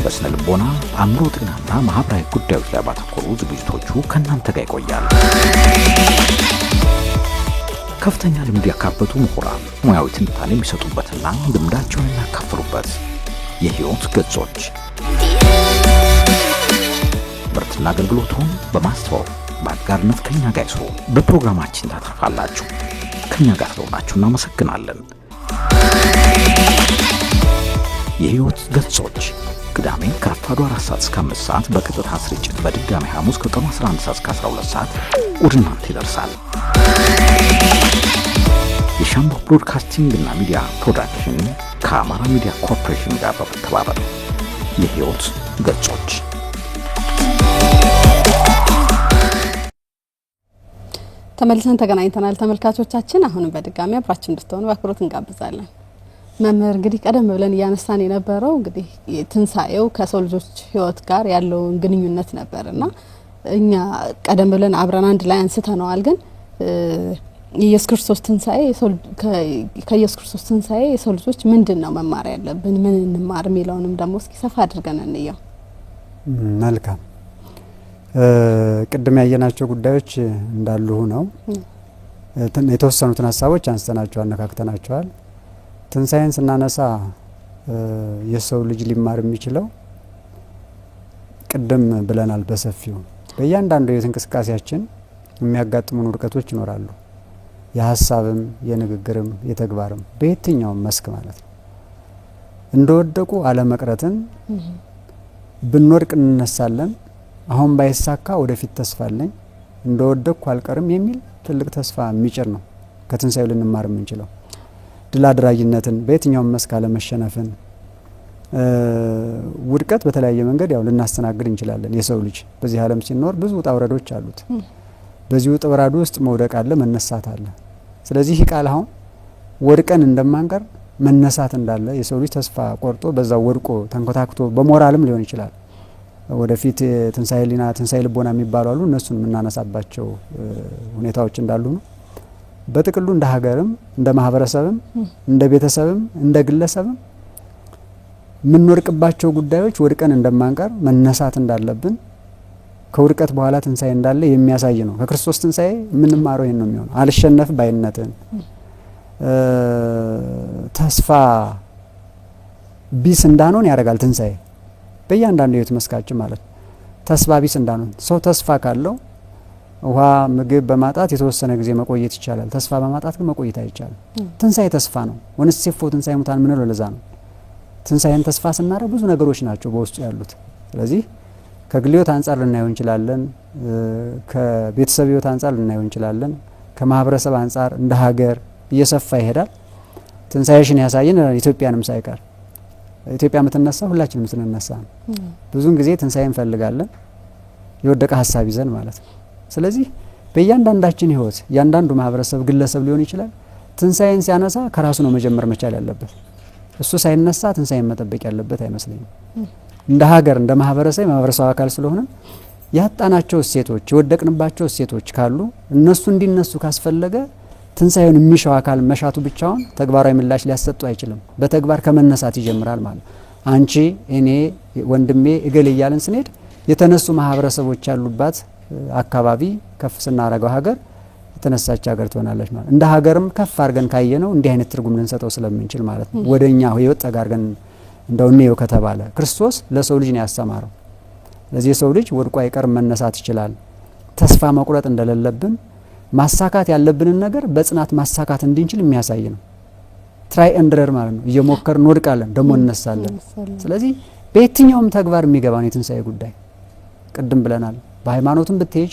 C: በስነ ልቦና አእምሮ ጤናና ማህበራዊ ጉዳዮች ላይ ባተኮሩ ዝግጅቶቹ ከእናንተ ጋር ይቆያል። ከፍተኛ ልምድ ያካበቱ ምሁራን ሙያዊ ትንታኔ የሚሰጡበትና ልምዳቸውን የሚያካፍሉበት የሕይወት ገጾች ምርትና አገልግሎቱን በማስተዋወቅ በአጋርነት ከኛ ጋር ይስሩ። በፕሮግራማችን ታተርፋላችሁ። ከኛ ጋር ስለሆናችሁ እናመሰግናለን። የሕይወት ገጾች ቅዳሜ ከረፋዱ 4 ሰዓት እስከ 5 ሰዓት በቀጥታ ስርጭት፣ በድጋሚ ሐሙስ ከቀኑ 11 ሰዓት እስከ 12 ሰዓት ወደ እናንተ ይደርሳል። የሻምቦ ብሮድካስቲንግ እና ሚዲያ ፕሮዳክሽን ከአማራ ሚዲያ ኮርፖሬሽን ጋር በመተባበር የሕይወት ገጾች
A: ተመልሰን ተገናኝተናል ተመልካቾቻችን። አሁንም በድጋሚ አብራችን እንድትሆኑ በአክብሮት እንጋብዛለን። መምህር እንግዲህ ቀደም ብለን እያነሳን የነበረው እንግዲህ ትንሳኤው ከሰው ልጆች ህይወት ጋር ያለውን ግንኙነት ነበርና እኛ ቀደም ብለን አብረን አንድ ላይ አንስተነዋል። ግን የኢየሱስ ክርስቶስ ትንሳኤ ከኢየሱስ ክርስቶስ ትንሳኤ የሰው ልጆች ምንድነው መማር ያለብን ምን እንማር የሚለውንም ደግሞ እስኪ ሰፋ አድርገን እንየው።
B: መልካም ቅድም ያየናቸው ጉዳዮች እንዳሉ ነው። የተወሰኑትን ሀሳቦች አንስተናቸዋል፣ አነካክተናቸዋል። ትንሳኤን ስናነሳ የሰው ልጅ ሊማር የሚችለው ቅድም ብለናል በሰፊው በእያንዳንዱ የህይወት እንቅስቃሴያችን የሚያጋጥሙን ውድቀቶች ይኖራሉ። የሀሳብም የንግግርም የተግባርም በየትኛውም መስክ ማለት ነው። እንደወደቁ አለመቅረትን ብንወድቅ እንነሳለን፣ አሁን ባይሳካ ወደፊት ተስፋ አለኝ፣ እንደወደቅኩ አልቀርም የሚል ትልቅ ተስፋ የሚጭር ነው። ከትንሳኤው ልንማር የምንችለው ድል አድራጊነትን፣ በየትኛውም መስክ አለመሸነፍን። ውድቀት በተለያየ መንገድ ያው ልናስተናግድ እንችላለን። የሰው ልጅ በዚህ ዓለም ሲኖር ብዙ ውጣ ውረዶች አሉት። በዚህ ውጣ ውረድ ውስጥ መውደቅ አለ፣ መነሳት አለ። ስለዚህ ይህ ቃል አሁን ወድቀን እንደማንቀር መነሳት እንዳለ የሰው ልጅ ተስፋ ቆርጦ በዛው ወድቆ ተንኮታክቶ በሞራልም ሊሆን ይችላል ወደፊት ትንሳኤ ሊና ትንሳኤ ልቦና የሚባሉ አሉ። እነሱን የምናነሳባቸው ሁኔታዎች እንዳሉ ነው። በጥቅሉ እንደ ሀገርም እንደ ማህበረሰብም እንደ ቤተሰብም እንደ ግለሰብም የምንወድቅባቸው ጉዳዮች ወድቀን እንደማንቀር መነሳት እንዳለብን ከውድቀት በኋላ ትንሳኤ እንዳለ የሚያሳይ ነው። ከክርስቶስ ትንሳኤ የምንማረው ይሄን ነው የሚሆነው። አልሸነፍ ባይነትን፣ ተስፋ ቢስ እንዳንሆን ያደርጋል ትንሳኤ በእያንዳንዱ የህይወት መስካችን ማለት ነው። ተስፋ ቢስ እንዳንሆን፣ ሰው ተስፋ ካለው ውሃ ምግብ በማጣት የተወሰነ ጊዜ መቆየት ይቻላል። ተስፋ በማጣት ግን መቆየት አይቻልም። ትንሳኤ ተስፋ ነው። ወንሴፎ ትንሳኤ ሙታን ምንለው ለዛ ነው። ትንሳኤን ተስፋ ስናደርግ ብዙ ነገሮች ናቸው በውስጡ ያሉት። ስለዚህ ከግል ህይወት አንጻር ልናየው እንችላለን፣ ከቤተሰብ ህይወት አንጻር ልናየው እንችላለን፣ ከማህበረሰብ አንጻር እንደ ሀገር እየሰፋ ይሄዳል። ትንሳኤሽን ያሳየን ኢትዮጵያንም ሳይቀር ኢትዮጵያ የምትነሳ ሁላችንም ስንነሳ ነው። ብዙውን ጊዜ ትንሳኤ እንፈልጋለን የወደቀ ሀሳብ ይዘን ማለት ነው። ስለዚህ በእያንዳንዳችን ህይወት ያንዳንዱ ማህበረሰብ ግለሰብ ሊሆን ይችላል ትንሳኤን ሲያነሳ ከራሱ ነው መጀመር መቻል ያለበት። እሱ ሳይነሳ ትንሳኤን መጠበቅ ያለበት አይመስለኝም። እንደ ሀገር እንደ ማህበረሰብ ማህበረሰብ አካል ስለሆነ ያጣናቸው እሴቶች የወደቅንባቸው እሴቶች ካሉ እነሱ እንዲነሱ ካስፈለገ ትንሳኤውን የሚሻው አካል መሻቱ ብቻውን ተግባራዊ ምላሽ ሊያሰጡ አይችልም። በተግባር ከመነሳት ይጀምራል ማለት አንቺ እኔ ወንድሜ እገሌ እያልን ስንሄድ የተነሱ ማህበረሰቦች ያሉባት አካባቢ ከፍ ስናረገው ሀገር የተነሳች ሀገር ትሆናለች ማለት እንደ ሀገርም ከፍ አድርገን ካየነው እንዲህ አይነት ትርጉም ልንሰጠው ስለምንችል ማለት ነው። ወደኛ ህይወት ጠጋርገን እንደው ነው ከተባለ ክርስቶስ ለሰው ልጅ ነው ያስተማረው። ለዚህ የሰው ልጅ ወድቆ አይቀርም መነሳት ይችላል። ተስፋ መቁረጥ እንደሌለብን ማሳካት ያለብንን ነገር በጽናት ማሳካት እንድንችል የሚያሳይ ነው። ትራይ ኤንድ ኤረር ማለት ነው። እየሞከርን እንወድቃለን ደግሞ እንነሳለን። ስለዚህ በየትኛውም ተግባር የሚገባ ነው የትንሳኤ ጉዳይ። ቅድም ብለናል። በሃይማኖትም ብትሄጅ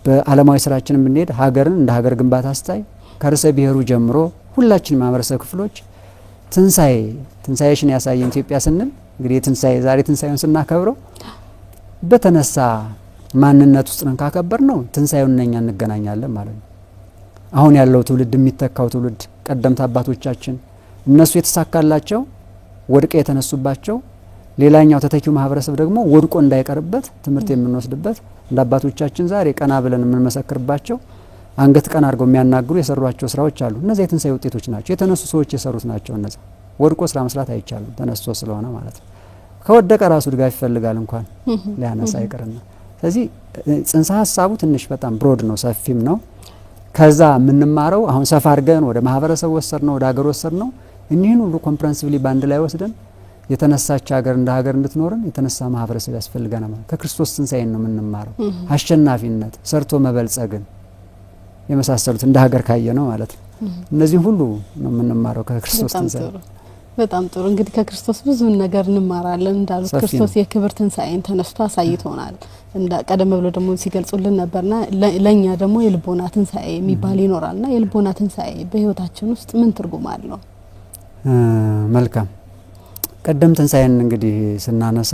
B: በዓለማዊ ስራችንም ብንሄድ ሀገርን እንደ ሀገር ግንባታ አስታይ ከርዕሰ ብሔሩ ጀምሮ ሁላችንም ማህበረሰብ ክፍሎች ትንሳኤሽን ያሳየን ኢትዮጵያ ስንል እንግዲህ ትንሳኤ ዛሬ ትንሳኤውን ስናከብረው በተነሳ ማንነት ውስጥ ነን። ካከበር ነው ትንሳኤውን እኛ እንገናኛለን ማለት ነው። አሁን ያለው ትውልድ የሚተካው ትውልድ ቀደምት አባቶቻችን እነሱ የተሳካላቸው ወድቀው የተነሱባቸው፣ ሌላኛው ተተኪው ማህበረሰብ ደግሞ ወድቆ እንዳይቀርበት ትምህርት የምንወስድበት እንደ አባቶቻችን ዛሬ ቀና ብለን የምንመሰክርባቸው አንገት ቀና አድርገው የሚያናግሩ የሰሯቸው ስራዎች አሉ። እነዚህ የትንሳኤ ውጤቶች ናቸው። የተነሱ ሰዎች የሰሩት ናቸው። እነዚህ ወድቆ ስራ መስራት አይቻልም ተነስቶ ስለሆነ ማለት ነው። ከወደቀ ራሱ ድጋፍ ይፈልጋል እንኳን ሊያነሳ አይቀርና ስለዚህ ጽንሰ ሀሳቡ ትንሽ በጣም ብሮድ ነው፣ ሰፊም ነው። ከዛ የምንማረው አሁን ሰፋ አድርገን ወደ ማህበረሰብ ወሰድ ነው፣ ወደ ሀገር ወሰድ ነው። እኒህን ሁሉ ኮምፕሬንሲቭሊ ባንድ ላይ ወስደን የተነሳች ሀገር እንደ ሀገር እንድትኖርን የተነሳ ማህበረሰብ ያስፈልገናል ማለት ከክርስቶስ ትንሳኤን ነው የምንማረው። አሸናፊነት፣ ሰርቶ መበልጸግን የመሳሰሉት እንደ ሀገር ካየ ነው ማለት ነው። እነዚህ ሁሉ ነው የምንማረው ከክርስቶስ ትንሳኤ።
A: በጣም ጥሩ። እንግዲህ ከክርስቶስ ብዙ ነገር እንማራለን እንዳሉት ክርስቶስ የክብር ትንሳኤን ተነስቶ አሳይቶናል። እንደ ቀደም ብሎ ደግሞ ሲገልጹልን ነበርና ለኛ ደግሞ የልቦና ትንሳኤ የሚባል ይኖራልና የልቦና ትንሳኤ በህይወታችን ውስጥ ምን ትርጉም አለው?
B: መልካም። ቀደም ትንሳኤን እንግዲህ ስናነሳ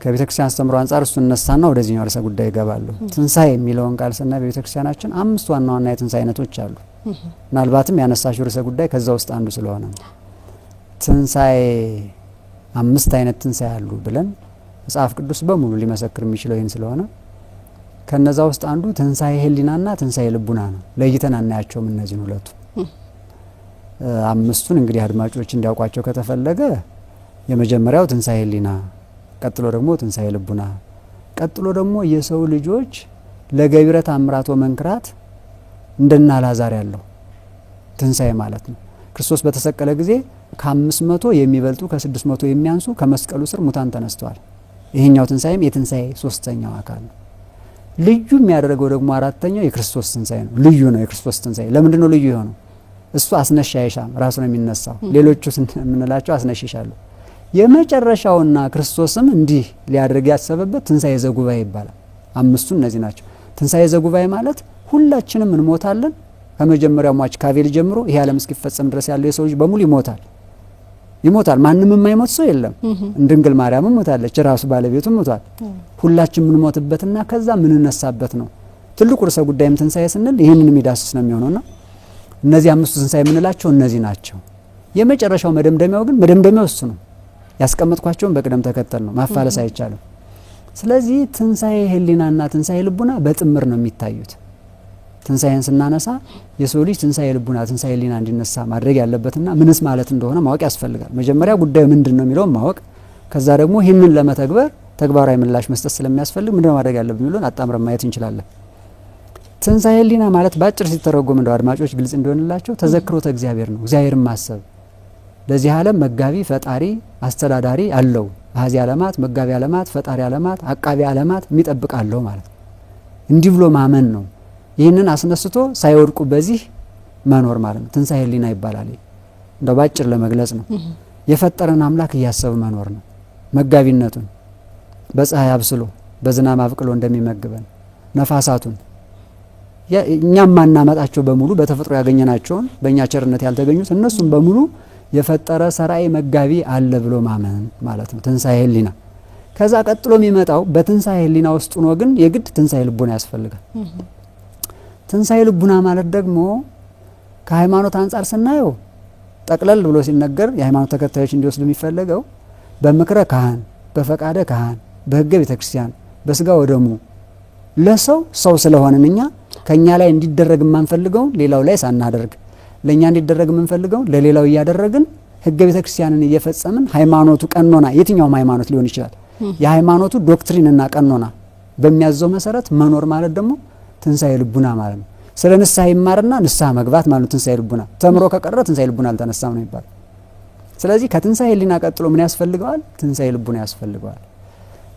B: ከቤተክርስቲያን አስተምሮ አንጻር እሱን እነሳና ወደዚህኛው ርዕሰ ጉዳይ ይገባሉ። ትንሳኤ የሚለውን ቃል ስናይ በቤተክርስቲያናችን 5 ዋና ዋና የትንሳኤ አይነቶች አሉ። ምናልባትም ያነሳሽው ርዕሰ ጉዳይ ከዛ ውስጥ አንዱ ስለሆነ ትንሳኤ 5 አይነት ትንሳኤ አሉ ብለን መጽሐፍ ቅዱስ በሙሉ ሊመሰክር የሚችለው ይህን ስለሆነ ከነዛ ውስጥ አንዱ ትንሳኤ ህሊናና ትንሳኤ ልቡና ነው። ለይተን አናያቸውም እነዚህን ሁለቱ። 5ቱን እንግዲህ አድማጮች እንዲያውቋቸው ከተፈለገ የመጀመሪያው ትንሳኤ ህሊና፣ ቀጥሎ ደግሞ ትንሳኤ ልቡና፣ ቀጥሎ ደግሞ የሰው ልጆች ለገቢረ ተአምራት ወመንክራት እንደና አልዓዛር ያለው ትንሳኤ ማለት ነው። ክርስቶስ በተሰቀለ ጊዜ ከ500 የሚበልጡ ከ600 የሚያንሱ ከመስቀሉ ስር ሙታን ተነስተዋል። ይሄኛው ትንሳኤም የትንሳኤ 3ኛው አካል ነው። ልዩ የሚያደርገው ደግሞ 4ኛው የክርስቶስ ትንሳኤ ነው። ልዩ ነው የክርስቶስ ትንሳኤ። ለምንድን ነው ልዩ የሆነው? እሱ አስነሻ አይሻም፣ ራሱ ነው የሚነሳው። ሌሎቹ የምንላቸው አስነሽ ይሻሉ። የመጨረሻውና ክርስቶስም እንዲህ ሊያደርግ ያሰበበት ትንሳኤ ዘጉባኤ ይባላል። 5ቱ እነዚህ ናቸው። ትንሳኤ ዘጉባኤ ማለት ሁላችንም እንሞታለን። ከመጀመሪያው ሟች ከአቤል ጀምሮ ይሄ ዓለም እስኪፈጸም ድረስ ያለው የሰው ልጅ በሙሉ ይሞታል። ማንም የማይሞት ሰው የለም። ድንግል ማርያምም ሞታለች፣ ራሱ ባለቤቱም ሞቷል። ሁላችን የምንሞትበትና ከዛ የምንነሳበት ነው። ትልቁ ርዕሰ ጉዳይም ትንሳኤ ስንል ይህንን የሚዳስስ ነው የሚሆነውና እነዚህ 5ቱ ትንሳኤ የምንላቸው እነዚህ ናቸው። የመጨረሻው መደምደሚያው ግን መደምደሚያው እሱ ነው። ያስቀመጥኳቸውን በቅደም ተከተል ነው፣ ማፋለስ አይቻልም። ስለዚህ ትንሳኤ ህሊናና ትንሳኤ ልቡና በጥምር ነው የሚታዩት። ትንሳኤን ስናነሳ የሰው ልጅ ትንሳኤ ልቡና ትንሳኤ ህሊና እንዲነሳ ማድረግ ያለበትና ምንስ ማለት እንደሆነ ማወቅ ያስፈልጋል። መጀመሪያ ጉዳዩ ምንድን ነው የሚለውን ማወቅ፣ ከዛ ደግሞ ይህንን ለመተግበር ተግባራዊ ምላሽ መስጠት ስለሚያስፈልግ ምንድነው ማድረግ ያለብን የሚለውን አጣምረን ማየት እንችላለን። ትንሳኤ ህሊና ማለት ባጭር ሲተረጎም እንደው አድማጮች ግልጽ እንዲሆንላቸው ተዘክሮተ እግዚአብሔር ነው። እግዚአብሔርን ማሰብ። ለዚህ ዓለም መጋቢ፣ ፈጣሪ፣ አስተዳዳሪ አለው። አሐዚ ዓለማት፣ መጋቢ ዓለማት፣ ፈጣሪ ዓለማት፣ አቃቢ ዓለማት የሚጠብቅ አለው ማለት ነው። እንዲህ ብሎ ማመን ነው። ይህንን አስነስቶ ሳይወድቁ በዚህ መኖር ማለት ነው። ትንሳኤ ህሊና ይባላል። እንደው ባጭር ለመግለጽ ነው። የፈጠረን አምላክ እያሰብ መኖር ነው። መጋቢነቱን በፀሐይ አብስሎ በዝናብ አብቅሎ እንደሚመግበን ነፋሳቱን እኛም ማናመጣቸው በሙሉ በተፈጥሮ ያገኘናቸውን በእኛ ቸርነት ያልተገኙት እነሱም በሙሉ የፈጠረ ሰራይ መጋቢ አለ ብሎ ማመን ማለት ነው ትንሳኤ ህሊና። ከዛ ቀጥሎ የሚመጣው በትንሳኤ ህሊና ውስጥ ሆኖ ግን የግድ ትንሳኤ ልቡና ያስፈልጋል። ትንሳኤ ልቡና ማለት ደግሞ ከሃይማኖት አንጻር ስናየው ጠቅለል ብሎ ሲነገር የሃይማኖት ተከታዮች እንዲወስዱ የሚፈለገው በምክረ ካህን፣ በፈቃደ ካህን፣ በህገ ቤተክርስቲያን፣ በስጋ ወደሙ ለሰው ሰው ስለሆነን እኛ ከኛ ላይ እንዲደረግ የማንፈልገው ሌላው ላይ ሳናደርግ ለኛ እንዲደረግ የምንፈልገው ለሌላው እያደረግን ህገ ቤተክርስቲያንን እየፈጸምን ሃይማኖቱ ቀኖና የትኛውም ሃይማኖት ሊሆን ይችላል የሃይማኖቱ ዶክትሪንና ቀኖና በሚያዘው መሰረት መኖር ማለት ደግሞ ትንሳኤ ልቡና ማለት ነው። ስለ ንስሐ ይማርና ንስሐ መግባት ማለት ነው ትንሳኤ ልቡና። ተምሮ ከቀረ ትንሳኤ ልቡና አልተነሳም ነው ይባላል። ስለዚህ ከትንሳኤ ህሊና ቀጥሎ ምን ያስፈልገዋል? ትንሳኤ ልቡና ያስፈልገዋል።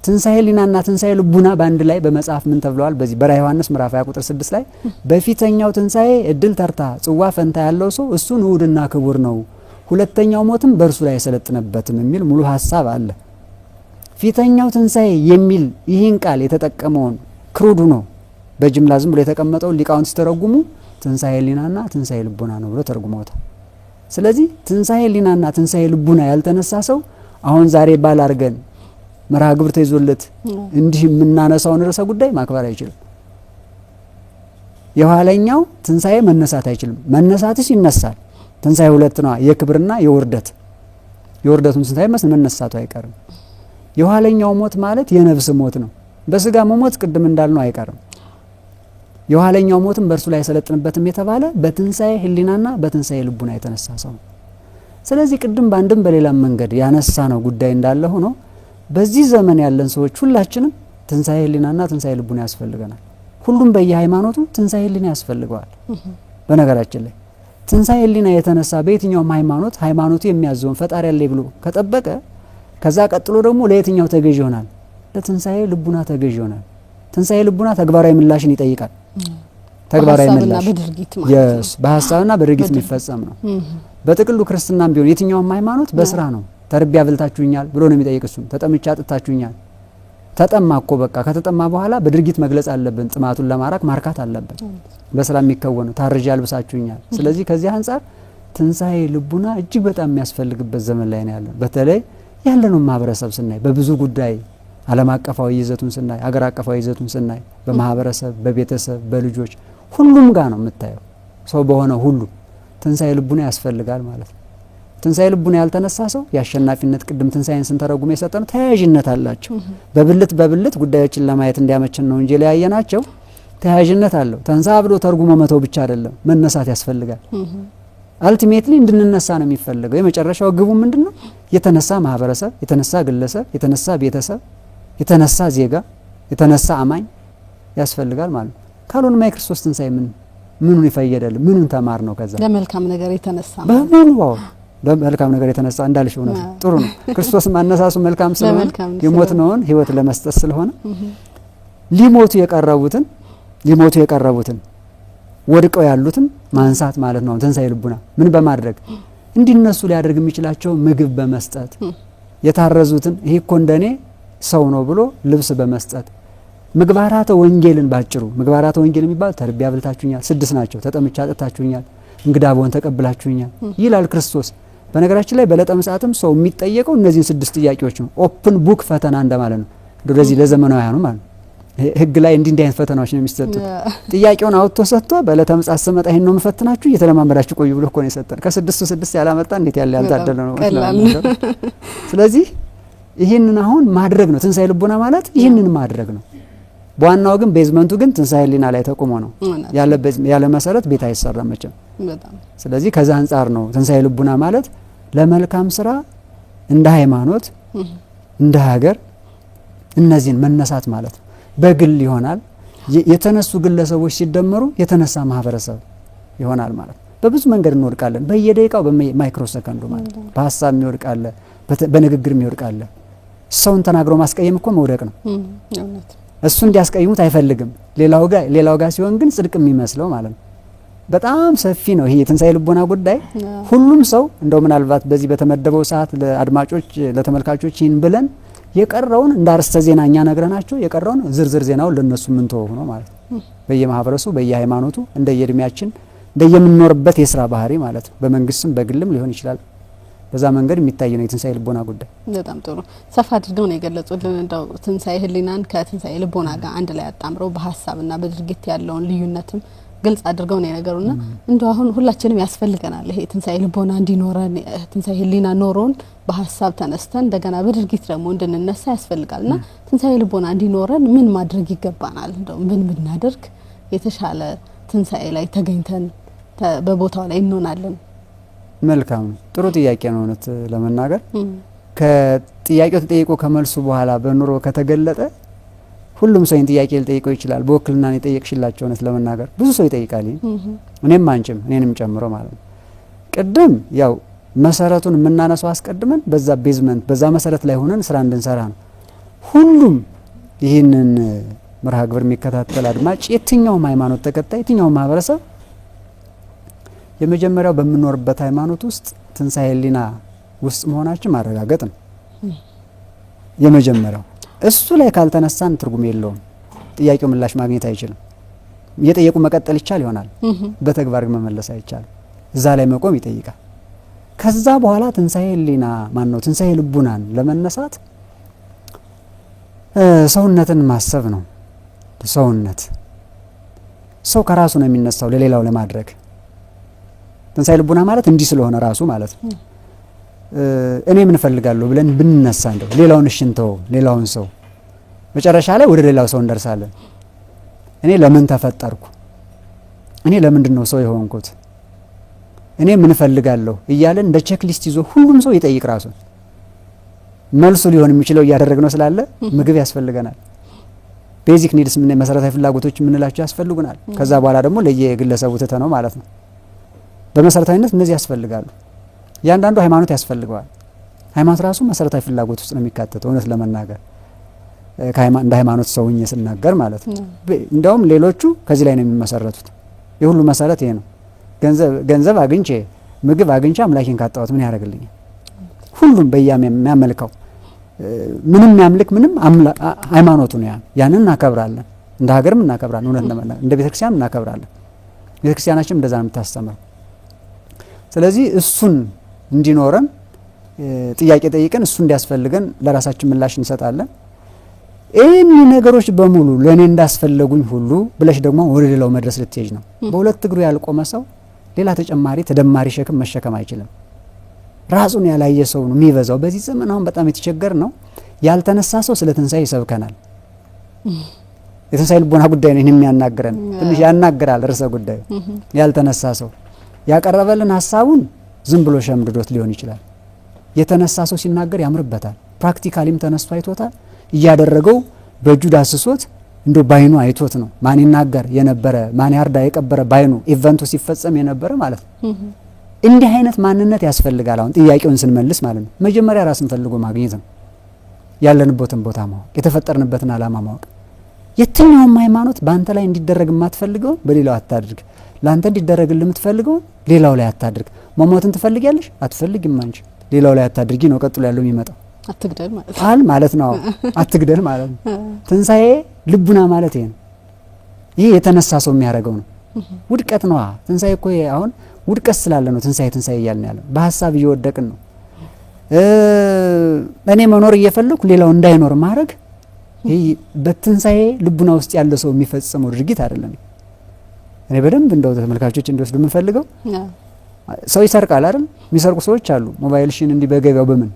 B: ትንሳኤ ህሊናና ትንሳኤ ልቡና በአንድ ላይ በመጽሐፍ ምን ተብለዋል? በዚህ በራዕየ ዮሐንስ ምዕራፍ 20 ቁጥር 6 ላይ በፊተኛው ትንሳኤ እድል ተርታ ጽዋ ፈንታ ያለው ሰው እሱ ንዑድና ክቡር ነው፣ ሁለተኛው ሞትም በእርሱ ላይ አይሰለጥንበትም የሚል ሙሉ ሀሳብ አለ። ፊተኛው ትንሳኤ የሚል ይህን ቃል የተጠቀመውን ክሩድ ነው በጅምላ ዝም ብሎ የተቀመጠውን ሊቃውንት ሲተረጉሙ ትንሳኤ ህሊናና ትንሳኤ ልቡና ነው ብሎ ተርጉመውታል። ስለዚህ ትንሳኤ ህሊናና ትንሳኤ ልቡና ያልተነሳ ሰው አሁን ዛሬ ባል አድርገን መርሃ ግብር ተይዞለት እንዲህ የምናነሳውን ርዕሰ ጉዳይ ማክበር አይችልም። የኋለኛው ትንሳኤ መነሳት አይችልም። መነሳትስ ይነሳል። ትንሳኤ ሁለት ነው፣ የክብርና የውርደት። የውርደቱን ትንሳኤ መነሳቱ አይቀርም። የኋለኛው ሞት ማለት የነፍስ ሞት ነው። በስጋ መሞት ቅድም እንዳልነው አይቀርም። የኋለኛው ሞትም በእርሱ ላይ አይሰለጥንበትም የተባለ በትንሳኤ ህሊናና በትንሳኤ ልቡና የተነሳ ሰው ነው። ስለዚህ ቅድም በአንድም በሌላም መንገድ ያነሳ ነው ጉዳይ እንዳለ ሆኖ በዚህ ዘመን ያለን ሰዎች ሁላችንም ትንሳኤ ህሊናና ትንሳኤ ልቡና ያስፈልገናል። ሁሉም በየሃይማኖቱ ትንሳኤ ህሊና ያስፈልገዋል። በነገራችን ላይ ትንሳኤ ህሊና የተነሳ በየትኛውም ሃይማኖቱ የሚያዘውን ፈጣሪ ያለ ብሎ ከጠበቀ ከዛ ቀጥሎ ደግሞ ለየትኛው ተገዥ ይሆናል? ለትንሳኤ ልቡና ተገዥ ይሆናል። ትንሳኤ ልቡና ተግባራዊ ምላሽን ይጠይቃል። ተግባራዊ ምላሽ በሐሳብና በድርጊት የሚፈጸም ነው። በጥቅሉ ክርስትናም ቢሆን የትኛውም ሃይማኖት በስራ ነው። ተርቢያ አብልታችሁኛል ብሎ ነው የሚጠይቅ። እሱም ተጠምቻ አጥታችሁኛል። ተጠማ እኮ በቃ ከተጠማ በኋላ በድርጊት መግለጽ አለብን። ጥማቱን ለማራክ ማርካት አለብን። በስራ የሚከወነው ታርጃ አልብሳችሁኛል። ስለዚህ ከዚህ አንጻር ትንሳኤ ልቡና እጅግ በጣም የሚያስፈልግበት ዘመን ላይ ነው ያለው። በተለይ ያለነው ማህበረሰብ ስናይ በብዙ ጉዳይ ዓለም አቀፋዊ ይዘቱን ስናይ፣ ሀገር አቀፋዊ ይዘቱን ስናይ በማህበረሰብ፣ በቤተሰብ፣ በልጆች ሁሉም ጋር ነው የምታየው። ሰው በሆነ ሁሉ ትንሣኤ ልቡና ያስፈልጋል ማለት ነው። ትንሣኤ ልቡና ያልተነሳ ሰው የአሸናፊነት ቅድም ትንሣኤን ስንተረጉም የሰጠነው ተያያዥነት አላቸው። በብልት ጉዳዮችን ለማየት እንዲያመችን ነው እንጂ ለያየናቸው ተያያዥነት አለው። ተንሳ ብሎ ተርጉሞ መተው ብቻ አይደለም፣ መነሳት ያስፈልጋል። አልቲሜትሊ እንድንነሳ ነው የሚፈልገው። የመጨረሻው ግቡ ምንድነው? የተነሳ ማህበረሰብ፣ የተነሳ ግለሰብ፣ የተነሳ ቤተሰብ፣ የተነሳ ዜጋ፣ የተነሳ አማኝ ያስፈልጋል ማለት ነው። ካልሆነ የክርስቶስ ትንሣኤ ምኑን ይፈየዳል? ምኑን ተማር ነው? ከዛ
A: ለመልካም ነገር የተነሳ
B: ለመልካም ነገር የተነሳ እንዳልሽ እውነት ጥሩ ነው። ክርስቶስ ማነሳሱ መልካም ስለሆነ የሞትነውን ህይወት ለመስጠት ስለሆነ ሊሞቱ የቀረቡትን ወድቀው ያሉትን ማንሳት ማለት ነው። ትንሣኤ ልቡና ምን በማድረግ እንዲነሱ ሊያደርግ የሚችላቸው ምግብ በመስጠት የታረዙትን ይሄ እኮ እንደኔ ሰው ነው ብሎ ልብስ በመስጠት ምግባራተ ወንጌልን ባጭሩ ምግባራተ ወንጌል የሚባል ተርቤ አብልታችሁኛል፣ 6 ናቸው። ተጠምቼ አጠጥታችሁኛል፣ እንግዳ ብሆን ተቀብላችሁኛል ይላል ክርስቶስ። በነገራችን ላይ በዕለተ ምጽአትም ሰው የሚጠየቀው እነዚህን 6 ጥያቄዎች ነው። ኦፕን ቡክ ፈተና እንደማለት ነው። እንደዚህ ለዘመናውያኑ ማለት ነው። ህግ ላይ እንዲህ አይነት ፈተናዎች ነው የሚሰጡት። ጥያቄውን አውጥቶ ሰጥቶ በዕለተ ምጽአት ስመጣ ይሄን ነው መፈትናችሁ እየተለማመዳችሁ ቆዩ ብሎ እኮ ነው የሰጠን። ከ6 6 ያላመጣ እንዴት ያለ ያልታደለ ነው። ስለዚህ ይህንን አሁን ማድረግ ነው ትንሣኤ ልቡና ማለት ይህንን ማድረግ ነው። በዋናው ግን ቤዝመንቱ ግን ትንሣኤ ህሊና ላይ ተቆሞ ነው። ያለ መሰረት ቤት አይሰራም መቼም። ስለዚህ ከዛ አንጻር ነው ትንሣኤ ልቡና ማለት ለመልካም ስራ እንደ ሃይማኖት እንደ ሀገር እነዚህን መነሳት ማለት ነው። በግል ይሆናል። የተነሱ ግለሰቦች ሲደመሩ የተነሳ ማህበረሰብ ይሆናል ማለት ነው። በብዙ መንገድ እንወድቃለን። በየደቂቃው በማይክሮ ሰከንዱ ማለት ነው። በሀሳብ የሚወድቃለ፣ በንግግር የሚወድቃለ። ሰውን ተናግሮ ማስቀየም እኮ መውደቅ ነው። እሱ እንዲያስቀይሙት አይፈልግም። ሌላው ጋር ሲሆን ግን ጽድቅ የሚመስለው ማለት ነው። በጣም ሰፊ ነው ይሄ የትንሣኤ ልቦና ጉዳይ። ሁሉም ሰው እንደው ምናልባት በዚህ በተመደበው ሰዓት ለአድማጮች ለተመልካቾች ይህን ብለን የቀረውን እንደ አርዕስተ ዜና እኛ ነግረናቸው የቀረውን ዝርዝር ዜናውን ለነሱ ምን ተወው ነው ማለት ነው። በየማህበረሰቡ በየሃይማኖቱ እንደየእድሜያችን እንደየምንኖርበት የስራ ባህሪ ማለት ነው። በመንግስትም በግልም ሊሆን ይችላል። በዛ መንገድ የሚታይ ነው የትንሣኤ ልቦና ጉዳይ። በጣም
A: ጥሩ ሰፋ አድርገው ነው የገለጹልን። እንደው ትንሣኤ ህሊናን ከትንሣኤ ልቦና ጋር አንድ ላይ አጣምረው በሀሳብና በድርጊት ያለውን ልዩነትም ግልጽ አድርገው ነው የነገሩና እንደው አሁን ሁላችንም ያስፈልገናል ይሄ ትንሣኤ ልቦና እንዲኖረን ትንሣኤ ህሊና ኖሮን በሀሳብ ተነስተን እንደገና በድርጊት ደግሞ እንድንነሳ ያስፈልጋልና ትንሣኤ ልቦና እንዲኖረን ምን ማድረግ ይገባናል? እንደው ምን ብናደርግ የተሻለ ትንሣኤ ላይ ተገኝተን በቦታው ላይ እንሆናለን?
B: መልካም ጥሩ ጥያቄ ነው። እውነት ለመናገር ከጥያቄው ተጠይቆ ከመልሱ በኋላ በኑሮ ከተገለጠ ሁሉም ሰው ጥያቄ ሊጠይቀው ይችላል። በወክልና ነው የጠየቅሽላቸው። እውነት ለመናገር ብዙ ሰው ይጠይቃል። እኔም አንቺም እኔንም ጨምሮ ማለት ነው። ቅድም ያው መሰረቱን የምናነሳው አስቀድመን በዛ ቤዝመንት በዛ መሰረት ላይ ሆነን ስራ እንድንሰራ ነው። ሁሉም ይህንን መርሃ ግብር የሚከታተል አድማጭ የትኛውም ሃይማኖት ተከታይ የትኛውም ማህበረሰብ የመጀመሪያው በምንኖርበት ሃይማኖት ውስጥ ትንሣኤ ህሊና ውስጥ መሆናችን ማረጋገጥ ነው የመጀመሪያው። እሱ ላይ ካልተነሳን ትርጉም የለውም። ጥያቄው ምላሽ ማግኘት አይችልም። እየጠየቁ መቀጠል ይቻል ይሆናል፣ በተግባር መመለስ አይቻልም። እዛ ላይ መቆም ይጠይቃል። ከዛ በኋላ ትንሣኤ ህሊና ማነው ትንሣኤ ልቡናን ለመነሳት ሰውነትን ማሰብ ነው። ሰው ከራሱ ነው የሚነሳው ለሌላው ለማድረግ። ትንሣኤ ልቡና ማለት እንዲህ ስለሆነ ራሱ ማለት ነው። እኔ ምን እፈልጋለሁ ብለን ብንነሳ እንደው ሌላውን እሽንተው ሌላውን ሰው መጨረሻ ላይ ወደ ሌላው ሰው እንደርሳለን። እኔ ለምን ተፈጠርኩ? እኔ ለምንድን ነው ሰው የሆንኩት? እኔ ምን እፈልጋለሁ እያለ እንደ ቼክ ሊስት ይዞ ሁሉም ሰው ይጠይቅ ራሱን። መልሱ ሊሆን የሚችለው እያደረግነው ስላለ ምግብ ያስፈልገናል። ቤዚክ ኒድስ ምን መሰረታዊ ፍላጎቶች የምንላቸው ያስፈልጉናል። ከዛ በኋላ ደግሞ ለየግለሰቡ ትተነው ማለት ነው። በመሰረታዊነት እነዚህ ያስፈልጋሉ። ያንዳንዱ ሃይማኖት ያስፈልገዋል። ሃይማኖት ራሱ መሰረታዊ ፍላጎት ውስጥ ነው የሚካተተው። እውነት ለመናገር እንደ ሃይማኖት ሰውኝ ስናገር ማለት ነው። እንደውም ሌሎቹ ከዚህ ላይ ነው የሚመሰረቱት። የሁሉ መሰረት ይሄ ነው። ገንዘብ አግኝቼ ምግብ አግኝቼ አምላኬን ካጣሁት ምን ያደርግልኛል? ሁሉም የሚያመልከው ምንም ያምልክ ምንም ሃይማኖቱ ነው። ያንን እናከብራለን፣ እንደ ሀገርም እናከብራለን። እውነት ለመናገር እንደ ቤተክርስቲያን እናከብራለን። ቤተክርስቲያናችን እንደዛ ነው የምታስተምረው። ስለዚህ እሱን እንዲኖረን ጥያቄ ጠይቀን እሱ እንዲያስፈልገን ለራሳችን ምላሽ እንሰጣለን። እኒ ነገሮች በሙሉ ለኔ እንዳስፈለጉኝ ሁሉ ብለሽ ደግሞ ወደ ሌላው መድረስ ልትሄጂ ነው። በሁለት እግሩ ያልቆመ ሰው ሌላ ተጨማሪ ተደማሪ ሸክም መሸከም አይችልም። ራሱን ያላየ ሰው ነው የሚበዛው። በዚህ ዘመን አሁን በጣም የተቸገር ነው። ያልተነሳ ሰው ስለ ትንሳኤ ይሰብከናል። የትንሳኤ ልቦና ጉዳይ ነው የሚያናግረን። ትንሽ ያናግራል ርዕሰ ጉዳዩ። ያልተነሳ ሰው ያቀረበልን ሀሳቡን ዝም ብሎ ሸምድዶት ሊሆን ይችላል። የተነሳ ሰው ሲናገር ያምርበታል። ፕራክቲካሊም ተነስቶ አይቶታል። እያደረገው በእጁ ዳስሶት እንዶ ባይኑ አይቶት ነው። ማን ይናገር የነበረ ማን ያርዳ የቀበረ ባይኑ ኢቨንቱ ሲፈጸም የነበረ ማለት ነው። እንዲህ አይነት ማንነት ያስፈልጋል። አሁን ጥያቄውን ስንመልስ ማለት ነው መጀመሪያ ራስን ፈልጎ ማግኘት ነው። ያለንበትን ቦታ ማወቅ፣ የተፈጠርንበትን ዓላማ ማወቅ። የትኛውም ሃይማኖት በአንተ ላይ እንዲደረግ የማትፈልገው በሌላው አታድርግ። ላንተ እንዲደረግልህ የምትፈልገው ሌላው ላይ አታድርግ። መሞትን ትፈልጊያለሽ? አትፈልጊም አንቺ። ሌላው ላይ አታድርጊ ነው ቀጥሎ ያለው የሚመጣው።
A: አትግደል ማለት
B: ቃል ማለት ነው። አትግደል ማለት ነው። ትንሳኤ ልቡና ማለት ይሄ ነው። ይሄ የተነሳ ሰው የሚያደርገው ነው። ውድቀት ነው ትንሳኤ እኮ። አሁን ውድቀት ስላለ ነው ትንሳኤ እያልን ያለው። በሀሳብ እየወደቅን ነው። እኔ መኖር እየፈለኩ ሌላው እንዳይኖር ማድረግ ይሄ በትንሳኤ ልቡና ውስጥ ያለ ሰው የሚፈጽመው ድርጊት አይደለም። እኔ በደንብ እንደው ተመልካቾች እንዲወስዱ የምፈልገው ሰው ይሰርቃል አይደል? የሚሰርቁ ሰዎች አሉ። ሞባይልሽን እንዲህ በገበያው በምን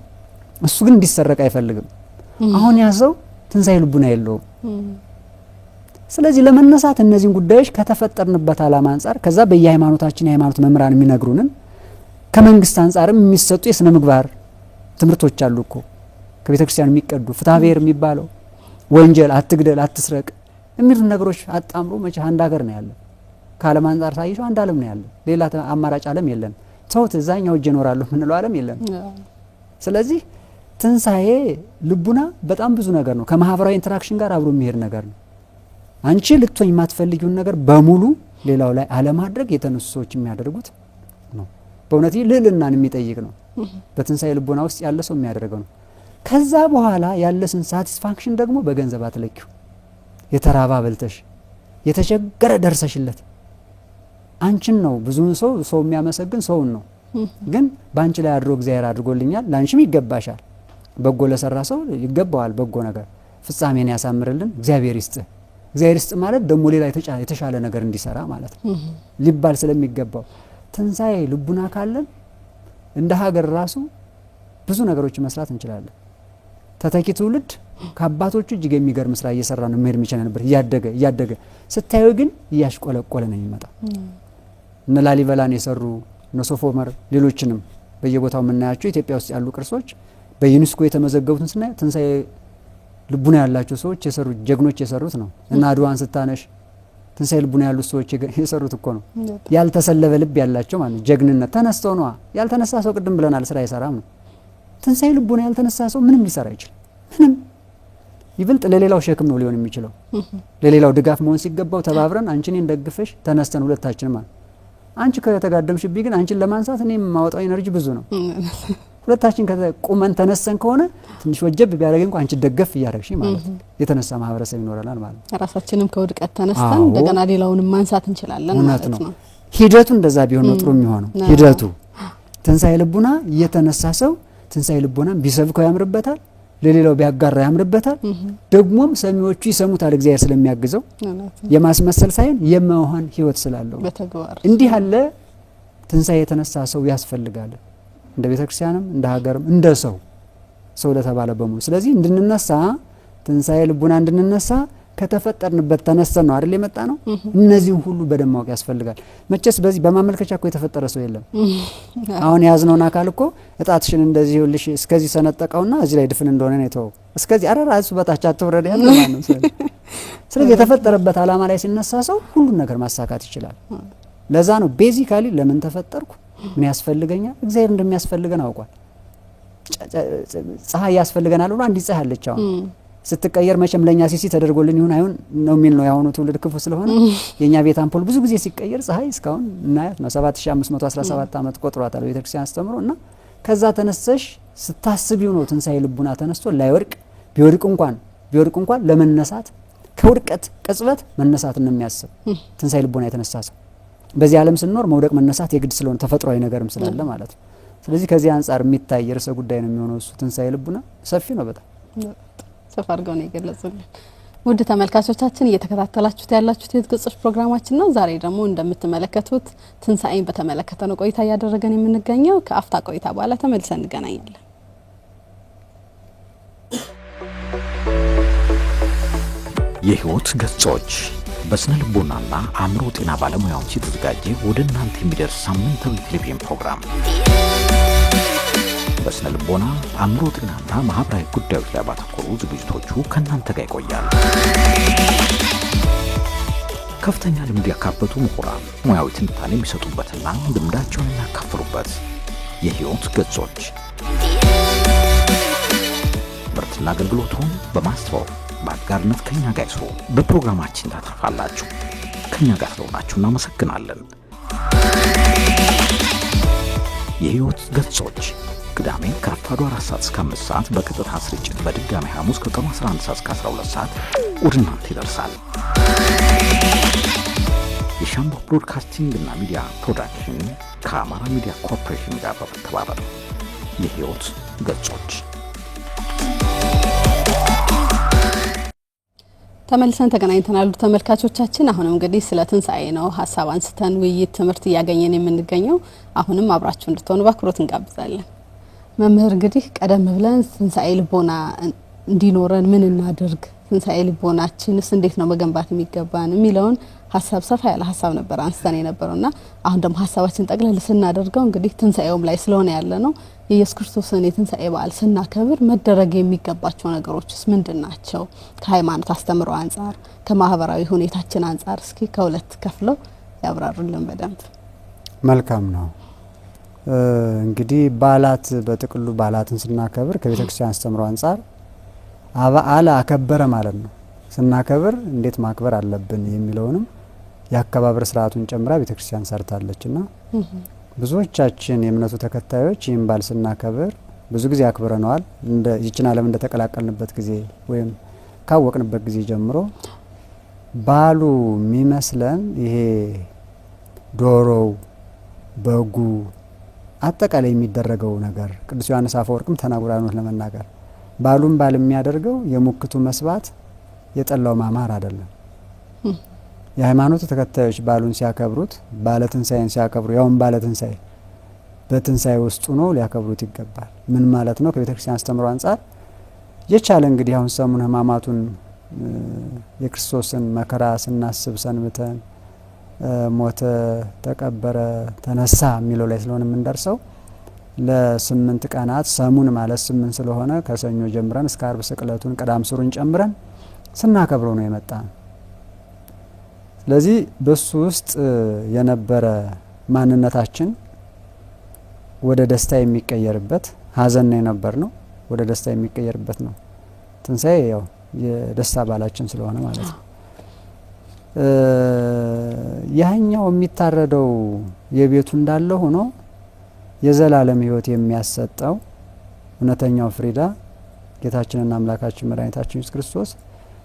B: እሱ ግን እንዲሰረቅ አይፈልግም። አሁን ያ ሰው ትንሳኤ ልቡና የለውም። ስለዚህ ለመነሳት እነዚህን ጉዳዮች ከተፈጠርንበት ዓላማ አንጻር ከዛ በየሃይማኖታችን የሃይማኖት መምህራን የሚነግሩንን ከመንግስት አንጻርም የሚሰጡ የስነ ምግባር ትምህርቶች አሉ እኮ ከቤተ ክርስቲያን የሚቀዱ ፍትሐብሔር የሚባለው ወንጀል፣ አትግደል፣ አትስረቅ የሚሉ ነገሮች አጣምሮ መቼ አንድ ሀገር ነው ያለው። ከዓለም አንጻር ሳይሾ አንድ ዓለም ነው ያለው። ሌላ አማራጭ ዓለም የለም። ተውት እዛኛው እጄ እኖራለሁ ምንለው ዓለም የለም። ስለዚህ ትንሳኤ ልቡና በጣም ብዙ ነገር ነው። ከማህበራዊ ኢንተራክሽን ጋር አብሮ የሚሄድ ነገር ነው። አንቺ ልትሆኝ የማትፈልጊውን ነገር በሙሉ ሌላው ላይ አለማድረግ የተነሱ ሰዎች የሚያደርጉት ነው። በእውነት ልዕልናን የሚጠይቅ ነው። በትንሳኤ ልቡና ውስጥ ያለ ሰው የሚያደርገው ነው። ከዛ በኋላ ያለስን ሳቲስፋክሽን ደግሞ በገንዘብ አትለኪው። የተራባ በልተሽ የተቸገረ ደርሰሽለት አንቺን ነው ብዙውን ሰው የሚያመሰግን ሰውን ነው። ግን ባንቺ ላይ አድሮ እግዚአብሔር አድርጎልኛል ላንቺም ይገባሻል። በጎ ለሰራ ሰው ይገባዋል በጎ ነገር። ፍጻሜን ያሳምርልን እግዚአብሔር ይስጥ። እግዚአብሔር ይስጥ ማለት ደግሞ ሌላ የተሻለ ነገር እንዲሰራ ማለት ነው ሊባል ስለሚገባው ትንሳኤ ልቡና ካለን እንደ ሀገር ራሱ ብዙ ነገሮች መስራት እንችላለን። ተተኪ ትውልድ ከአባቶቹ እጅግ የሚገርም ስራ እየሰራ ነው መሄድ የሚችል ነበር። እያደገ ስታዩ ግን እያሽቆለቆለ ነው የሚመጣው። እነ ላሊበላን የሰሩ እነ ሶፎመር ሌሎችንም በየቦታው የምናያቸው ኢትዮጵያ ውስጥ ያሉ ቅርሶች በዩኔስኮ የተመዘገቡትን ስናይ ትንሳኤ ልቡና ያላቸው ሰዎች የሰሩት ጀግኖች የሰሩት ነው። እና አድዋን ስታነሽ ትንሳኤ ልቡና ያሉት ሰዎች የሰሩት እኮ ነው። ያልተሰለበ ልብ ያላቸው ማለት ጀግንነት ተነስተው ነው። ያልተነሳ ሰው ቅድም ብለናል ስራ አይሰራም ነው። ትንሳኤ ልቡና ያልተነሳ ሰው ምንም ሊሰራ አይችልም። ምንም ይበልጥ ለሌላው ሸክም ነው ሊሆን የሚችለው። ለሌላው ድጋፍ መሆን ሲገባው ተባብረን አንቺ እኔን ደግፈሽ ተነስተን ሁለታችን ማለት አንቺ ከተጋደምሽብኝ ግን አንቺን ለማንሳት እኔ የማወጣው ኢነርጂ ብዙ ነው። ሁለታችን ቁመን ተነስተን ከሆነ ትንሽ ወጀብ ቢያደርግ እንኳን አንቺ ደገፍ እያደረግሽ ማለት የተነሳ ማህበረሰብ ይኖራል ማለት ነው።
A: ራሳችንም ከውድቀት ተነስተን እንደገና ሌላውንም ማንሳት እንችላለን ማለት ነው።
B: ሂደቱ እንደዛ ቢሆን ነው ጥሩ የሚሆነው። ሂደቱ ትንሳኤ ልቡና የተነሳ ሰው ትንሳኤ ልቡናን ቢሰብከው ያምርበታል፣ ለሌላው ቢያጋራ ያምርበታል። ደግሞም ሰሚዎቹ ይሰሙታል እግዚአብሔር ስለሚያግዘው የማስመሰል ሳይሆን የመሆን ህይወት ስላለው
A: በተግባር
B: እንዲህ አለ ትንሳኤ የተነሳ ሰው ያስፈልጋል። እንደ ቤተክርስቲያንም እንደ ሀገርም እንደ ሰው ለተባለ በሙሉ። ስለዚህ እንድንነሳ ትንሳኤ ልቡና እንድንነሳ ከተፈጠርንበት ተነስተን ነው አይደል የመጣ ነው። እነዚህን ሁሉ በደንብ ማወቅ ያስፈልጋል። መቼስ በዚህ በማመልከቻ እኮ የተፈጠረ ሰው የለም። አሁን ያዝነውን አካል እኮ እጣትሽን እንደዚህ ይልሽ እስከዚህ ሰነጠቀውና እዚህ ላይ ድፍን እንደሆነ ነው የተወው። እስከዚህ አራራሱ በታች አትወረድ ያለ ማለት ነው። ስለዚህ የተፈጠረበት ዓላማ ላይ ሲነሳ ሰው ሁሉን ነገር ማሳካት ይችላል። ለዛ ነው ቤዚካሊ ለምን ተፈጠርኩ ምን ያስፈልገኛል እግዚአብሔር እንደሚያስፈልገን አውቋል። ፀሐይ ያስፈልገናል ብሎ አንድ ፀሐይ አለች። አሁን ስትቀየር መቼም ለኛ ሲሲ ተደርጎልን ይሁን አይሁን ነው የሚል ነው ያሁኑ ትውልድ ክፉ ስለሆነ የኛ ቤት አምፖል ብዙ ጊዜ ሲቀየር ፀሐይ እስካሁን እናያት ነው 7517 ዓመት ቆጥሯታል ቤተክርስቲያን አስተምሮ። እና ከዛ ተነስተሽ ስታስቢው ነው ትንሳኤ ልቡና ተነስቶ ላይወድቅ ቢወድቅ እንኳን ለመነሳት ከውድቀት ቅጽበት መነሳት ነው የሚያስብ ትንሳኤ ልቡና የተነሳ ሰው። በዚህ ዓለም ስንኖር መውደቅ መነሳት የግድ ስለሆነ ተፈጥሯዊ ነገርም ስላለ ማለት ነው። ስለዚህ ከዚህ አንጻር የሚታይ ርዕሰ ጉዳይ ነው የሚሆነው እሱ ትንሳኤ ልቡና ሰፊ ነው በጣም።
A: ሰፋ አድርገው ነው የገለጹልን። ውድ ተመልካቾቻችን እየተከታተላችሁት ያላችሁት የህይወት ገጾች ፕሮግራማችን ነው። ዛሬ ደግሞ እንደምትመለከቱት ትንሳኤን በተመለከተ ነው ቆይታ እያደረገን የምንገኘው። ከአፍታ ቆይታ በኋላ ተመልሰን እንገናኛለን።
C: የህይወት ገጾች በስነ ልቦናና አእምሮ ጤና ባለሙያዎች የተዘጋጀ ወደ እናንተ የሚደርስ ሳምንታዊ ቴሌቪዥን ፕሮግራም በስነ ልቦና አእምሮ ጤናና ማህበራዊ ጉዳዮች ላይ ባተኮሩ ዝግጅቶቹ ከእናንተ ጋር ይቆያል። ከፍተኛ ልምድ ያካበቱ ምሁራን ሙያዊ ትንታኔ የሚሰጡበትና ልምዳቸውን የሚያካፍሉበት የህይወት ገጾች ምርትና አገልግሎቱን በማስተዋወቅ በአጋርነት ከኛ ጋር ይስሩ። በፕሮግራማችን ታተርፋላችሁ። ከኛ ጋር ስለሆናችሁ እናመሰግናለን። የህይወት ገጾች ቅዳሜ ከረፋዱ 4 ሰዓት እስከ 5 ሰዓት በቀጥታ ስርጭት፣ በድጋሚ ሐሙስ ከቀኑ 11 ሰዓት እስከ 12 ሰዓት ወደ እናንተ ይደርሳል። የሻምቦ ብሮድካስቲንግ እና ሚዲያ ፕሮዳክሽን ከአማራ ሚዲያ ኮርፖሬሽን ጋር በመተባበር የህይወት ገጾች
A: ተመልሰን ተገናኝተናል። ተመልካቾቻችን አሁንም እንግዲህ ስለ ትንሳኤ ነው ሀሳብ አንስተን ውይይት ትምህርት እያገኘን የምንገኘው። አሁንም አብራችሁ እንድትሆኑ በአክብሮት እንጋብዛለን። መምህር እንግዲህ ቀደም ብለን ትንሳኤ ልቦና እንዲኖረን ምን እናድርግ፣ ትንሳኤ ልቦናችንስ እንዴት ነው መገንባት የሚገባን የሚለውን ሀሳብ ሰፋ ያለ ሀሳብ ነበር አንስተን የነበረውና አሁን ደግሞ ሀሳባችን ጠቅለል ስናደርገው እንግዲህ ትንሳኤውም ላይ ስለሆነ ያለ ነው የኢየሱስ ክርስቶስን የትንሳኤ በዓል ስናከብር መደረግ የሚገባቸው ነገሮችስ ምንድን ናቸው? ከሃይማኖት አስተምሮ አንጻር፣ ከማህበራዊ ሁኔታችን አንጻር እስኪ ከሁለት ከፍለው ያብራሩልን በደንብ።
B: መልካም ነው። እንግዲህ በዓላት በጥቅሉ በዓላትን ስናከብር ከቤተ ክርስቲያን አስተምሮ አንጻር በዓል አከበረ ማለት ነው። ስናከብር እንዴት ማክበር አለብን የሚለውንም የአከባበር ስርዓቱን ጨምራ ቤተ ክርስቲያን ሰርታለችና ብዙዎቻችን የእምነቱ ተከታዮች ይህን በዓል ስናከብር ብዙ ጊዜ አክብረነዋል። እንደ ይችን ዓለም እንደተቀላቀልንበት ጊዜ ወይም ካወቅንበት ጊዜ ጀምሮ በዓሉ የሚመስለን ይሄ ዶሮው፣ በጉ፣ አጠቃላይ የሚደረገው ነገር ቅዱስ ዮሐንስ አፈወርቅም ተናግሯል። ለመናገር በዓሉን በዓል የሚያደርገው የሙክቱ መስባት የጠላው ማማር አይደለም። የሃይማኖቱ ተከታዮች በዓሉን ሲያከብሩት ባለ ትንሳኤን ሲያከብሩ ያውን ባለ ትንሳኤ በትንሳኤ ውስጥ ነው ሊያከብሩት ይገባል። ምን ማለት ነው? ከቤተ ክርስቲያን አስተምሮ አንጻር የቻለ እንግዲህ አሁን ሰሙነ ሕማማቱን የክርስቶስን መከራ ስናስብ ሰንብተን ሞተ፣ ተቀበረ፣ ተነሳ የሚለው ላይ ስለሆነ የምንደርሰው ለ8 ቀናት ሰሙን ማለት 8 ስለሆነ ከሰኞ ጀምረን እስከ ዓርብ ስቅለቱን ቅዳም ስሩን ጨምረን ስናከብረው ነው የመጣ ነው። ስለዚህ በሱ ውስጥ የነበረ ማንነታችን ወደ ደስታ የሚቀየርበት፣ ሀዘን ነው የነበር ነው ወደ ደስታ የሚቀየርበት ነው። ትንሳኤ ያው የደስታ በዓላችን ስለሆነ ማለት ነው። ያኛው የሚታረደው የቤቱ እንዳለ ሆኖ የዘላለም ሕይወት የሚያሰጠው እውነተኛው ፍሪዳ ጌታችንና አምላካችን መድኃኒታችን ኢየሱስ ክርስቶስ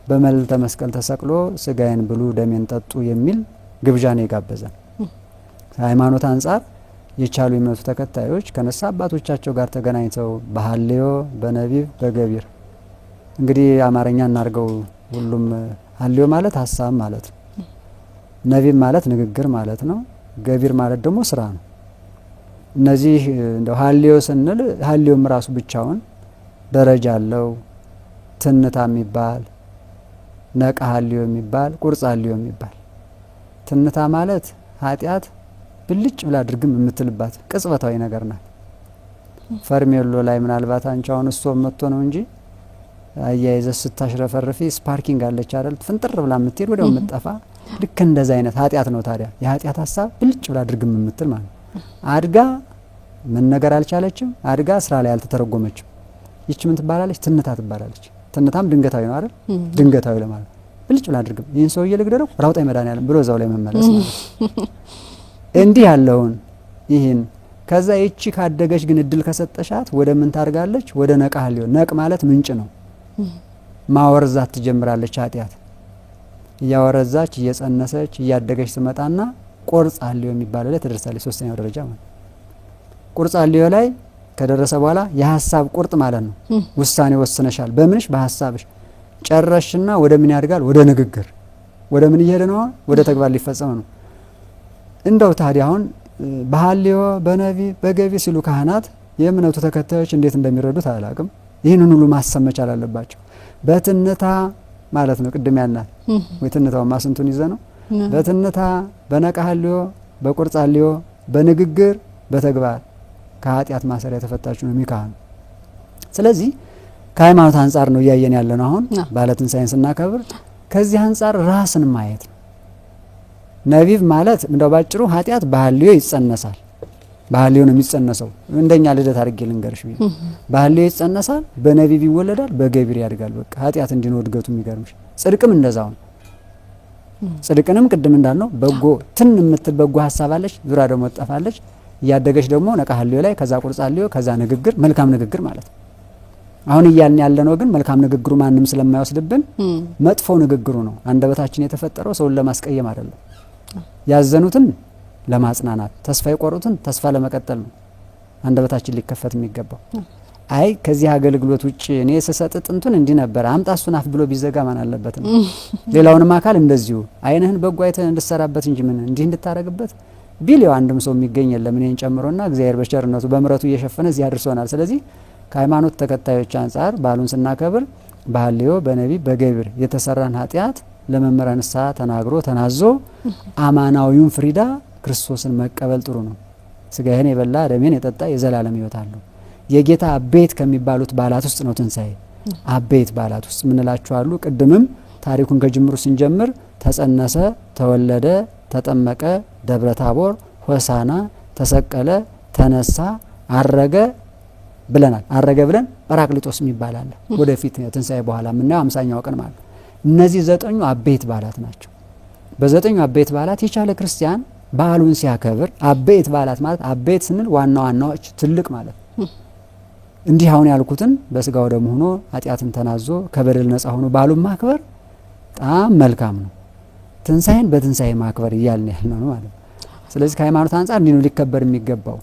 B: በመልዕልተ መስቀል ተሰቅሎ ስጋዬን ብሉ ደሜን ጠጡ የሚል ግብዣ ነው የጋበዘን። ከሃይማኖት አንጻር የቻሉ የእምነቱ ተከታዮች ከነሳ አባቶቻቸው ጋር ተገናኝተው በሐልዮ፣ በነቢብ፣ በገቢር እንግዲህ አማርኛ እናርገው ሁሉም ሐልዮ ማለት ሀሳብ ማለት ነው። ነቢብ ማለት ንግግር ማለት ነው። ገቢር ማለት ደግሞ ስራ ነው። እነዚህ እንደው ሐልዮ ስንል ሐልዮም ራሱ ብቻውን ደረጃ አለው። ትንታ የሚባል ነቃ ሐልዮ የሚባል ቁርጽ ሐልዮ የሚባል። ትንታ ማለት ኃጢአት ብልጭ ብላ ድርግም የምትልባት ቅጽበታዊ ነገር ናት። ፈርሜሎ ላይ ምናልባት አንቺ አሁን እሱ መጥቶ ነው እንጂ አያይዘሽ ስታሽረፈርፊ ስፓርኪንግ አለች አይደል? ፍንጥር ብላ የምትሄድ ወዲያው የምትጠፋ ልክ እንደዛ አይነት ኃጢአት ነው። ታዲያ የኃጢአት ሀሳብ ብልጭ ብላ ድርግም የምትል ማለት አድጋ ምን ነገር አልቻለችም። አድጋ ስራ ላይ አልተተረጎመችም። ይቺ ምን ትባላለች? ትንታ ትባላለች። ትንታም ድንገታዊ ነው አይደል? ድንገታዊ ለማለት ብልጭ ብላ ድርግም ይህን ሰውዬ ልግደለው ራውጣ መድኃኒዓለም ብሎ እዛው ላይ መመለስ ማለት እንዲህ ያለውን ይህን ከዛ ይቺ ካደገች ግን እድል ከሰጠሻት ወደ ምን ታርጋለች? ወደ ነቃ ሐልዮ። ነቅ ማለት ምንጭ ነው። ማወርዛት ትጀምራለች ኃጢአት እያወረዛች እየጸነሰች እያደገች ትመጣና ቁርጽ ሐልዮ የሚባለው ላይ ትደርሳለች። ሶስተኛው ደረጃ ማለት ቁርጽ ሐልዮ ላይ ከደረሰ በኋላ የሀሳብ ቁርጥ ማለት ነው። ውሳኔ ወስነሻል። በምንሽ? በሀሳብሽ። ጨረሽና ወደ ምን ያድጋል? ወደ ንግግር። ወደ ምን እየሄደ ነው? ወደ ተግባር ሊፈጸም ነው። እንደው ታዲያ አሁን በሐልዮ በነቢብ በገቢር ሲሉ ካህናት የእምነቱ ተከታዮች እንዴት እንደሚረዱት አላቅም። ይህንን ሁሉ ማሰብ መቻል አለባቸው። በትንታ ማለት ነው ቅድም ያልናት ወይ ትንታው ማስንቱን ይዘ ነው በትንታ በነቃ ሐልዮ በቁርጽ ሐልዮ በንግግር በተግባር ከኃጢአት ማሰሪያ የተፈታችሁ ነው የሚካህኑ። ስለዚህ ከሃይማኖት አንጻር ነው እያየን ያለ ነው። አሁን ባለትን ሳይንስ እናከብር ከዚህ አንጻር ራስን ማየት ነው። ነቢብ ማለት እንደው ባጭሩ ኃጢአት በሐልዮ ይጸነሳል። በሐልዮ ነው የሚጸነሰው። እንደኛ ልደት አድርጌ ልንገርሽ ቢል በሐልዮ ይጸነሳል፣ በነቢብ ይወለዳል፣ በገቢር ያድጋል። በቃ ኃጢአት እንዲህ ነው እድገቱ። የሚገርምሽ ጽድቅም እንደዛው ነው። ጽድቅንም ቅድም እንዳልነው በጎ ትን የምትል በጎ ሀሳብ አለች፣ ዙራ ደግሞ ትጠፋለች። እያደገች ደግሞ ነቃ ሐልዮ ላይ ከዛ ቁርጽ ሐልዮ ከዛ ንግግር፣ መልካም ንግግር ማለት ነው። አሁን እያልን ያለ ነው ግን መልካም ንግግሩ ማንም ስለማይወስድብን መጥፎ ንግግሩ ነው። አንደበታችን የተፈጠረው ሰውን ለማስቀየም አይደለም። ያዘኑትን ለማጽናናት፣ ተስፋ የቆሩትን ተስፋ ለመቀጠል ነው አንደበታችን ሊከፈት የሚገባው። አይ ከዚህ አገልግሎት ውጭ እኔ ስሰጥ ጥንቱን እንዲህ ነበር አምጣ እሱን አፍ ብሎ ቢዘጋ ማን አለበት ነው። ሌላውንም አካል እንደዚሁ ዓይንህን በጎ አይተህ እንድትሰራበት እንጂ ምን እንዲህ እንድታረግበት ቢል አንድም ሰው የሚገኝ የለም እኔን ጨምሮና እግዚአብሔር በቸርነቱ በምሕረቱ እየሸፈነ እዚህ አድርሶናል። ስለዚህ ከሃይማኖት ተከታዮች አንጻር በዓሉን ስናከብር በሐልዮ በነቢብ በገቢር የተሰራን ኃጢአት ለመምህረ ንስሐ ተናግሮ ተናዞ አማናዊውን ፍሪዳ ክርስቶስን መቀበል ጥሩ ነው። ስጋዬን የበላ ደሜን የጠጣ የዘላለም ሕይወት አለው። የጌታ አበይት ከሚባሉት በዓላት ውስጥ ነው ትንሣኤ። አበይት በዓላት ውስጥ ምንላቸው አሉ? ቅድምም ታሪኩን ከጅምሩ ስንጀምር ተጸነሰ፣ ተወለደ፣ ተጠመቀ፣ ደብረ ታቦር፣ ሆሳና፣ ተሰቀለ፣ ተነሳ፣ አረገ ብለናል። አረገ ብለን ጰራቅሊጦስ የሚባል አለ። ወደፊት ትንሣኤ በኋላ የምናየው 50ኛው ቀን ማለት ነው። እነዚህ 9 አበይት በዓላት ናቸው። በ9 አበይት በዓላት የቻለ ክርስቲያን በዓሉን ሲያከብር አበይት በዓላት ማለት አበይት ስንል ዋና ዋናዎች ትልቅ ማለት እንዲህ አሁን ያልኩትን በስጋው ደሙ ሆኖ ኃጢአትን ተናዞ ከበደል ነጻ ሆኖ በዓሉን ማክበር በጣም መልካም ነው። ትንሣኤን በትንሣኤ ማክበር እያልን ያልነው ነው ማለት ነው። ስለዚህ ከሃይማኖት አንጻር እንዲህ ነው ሊከበር የሚገባው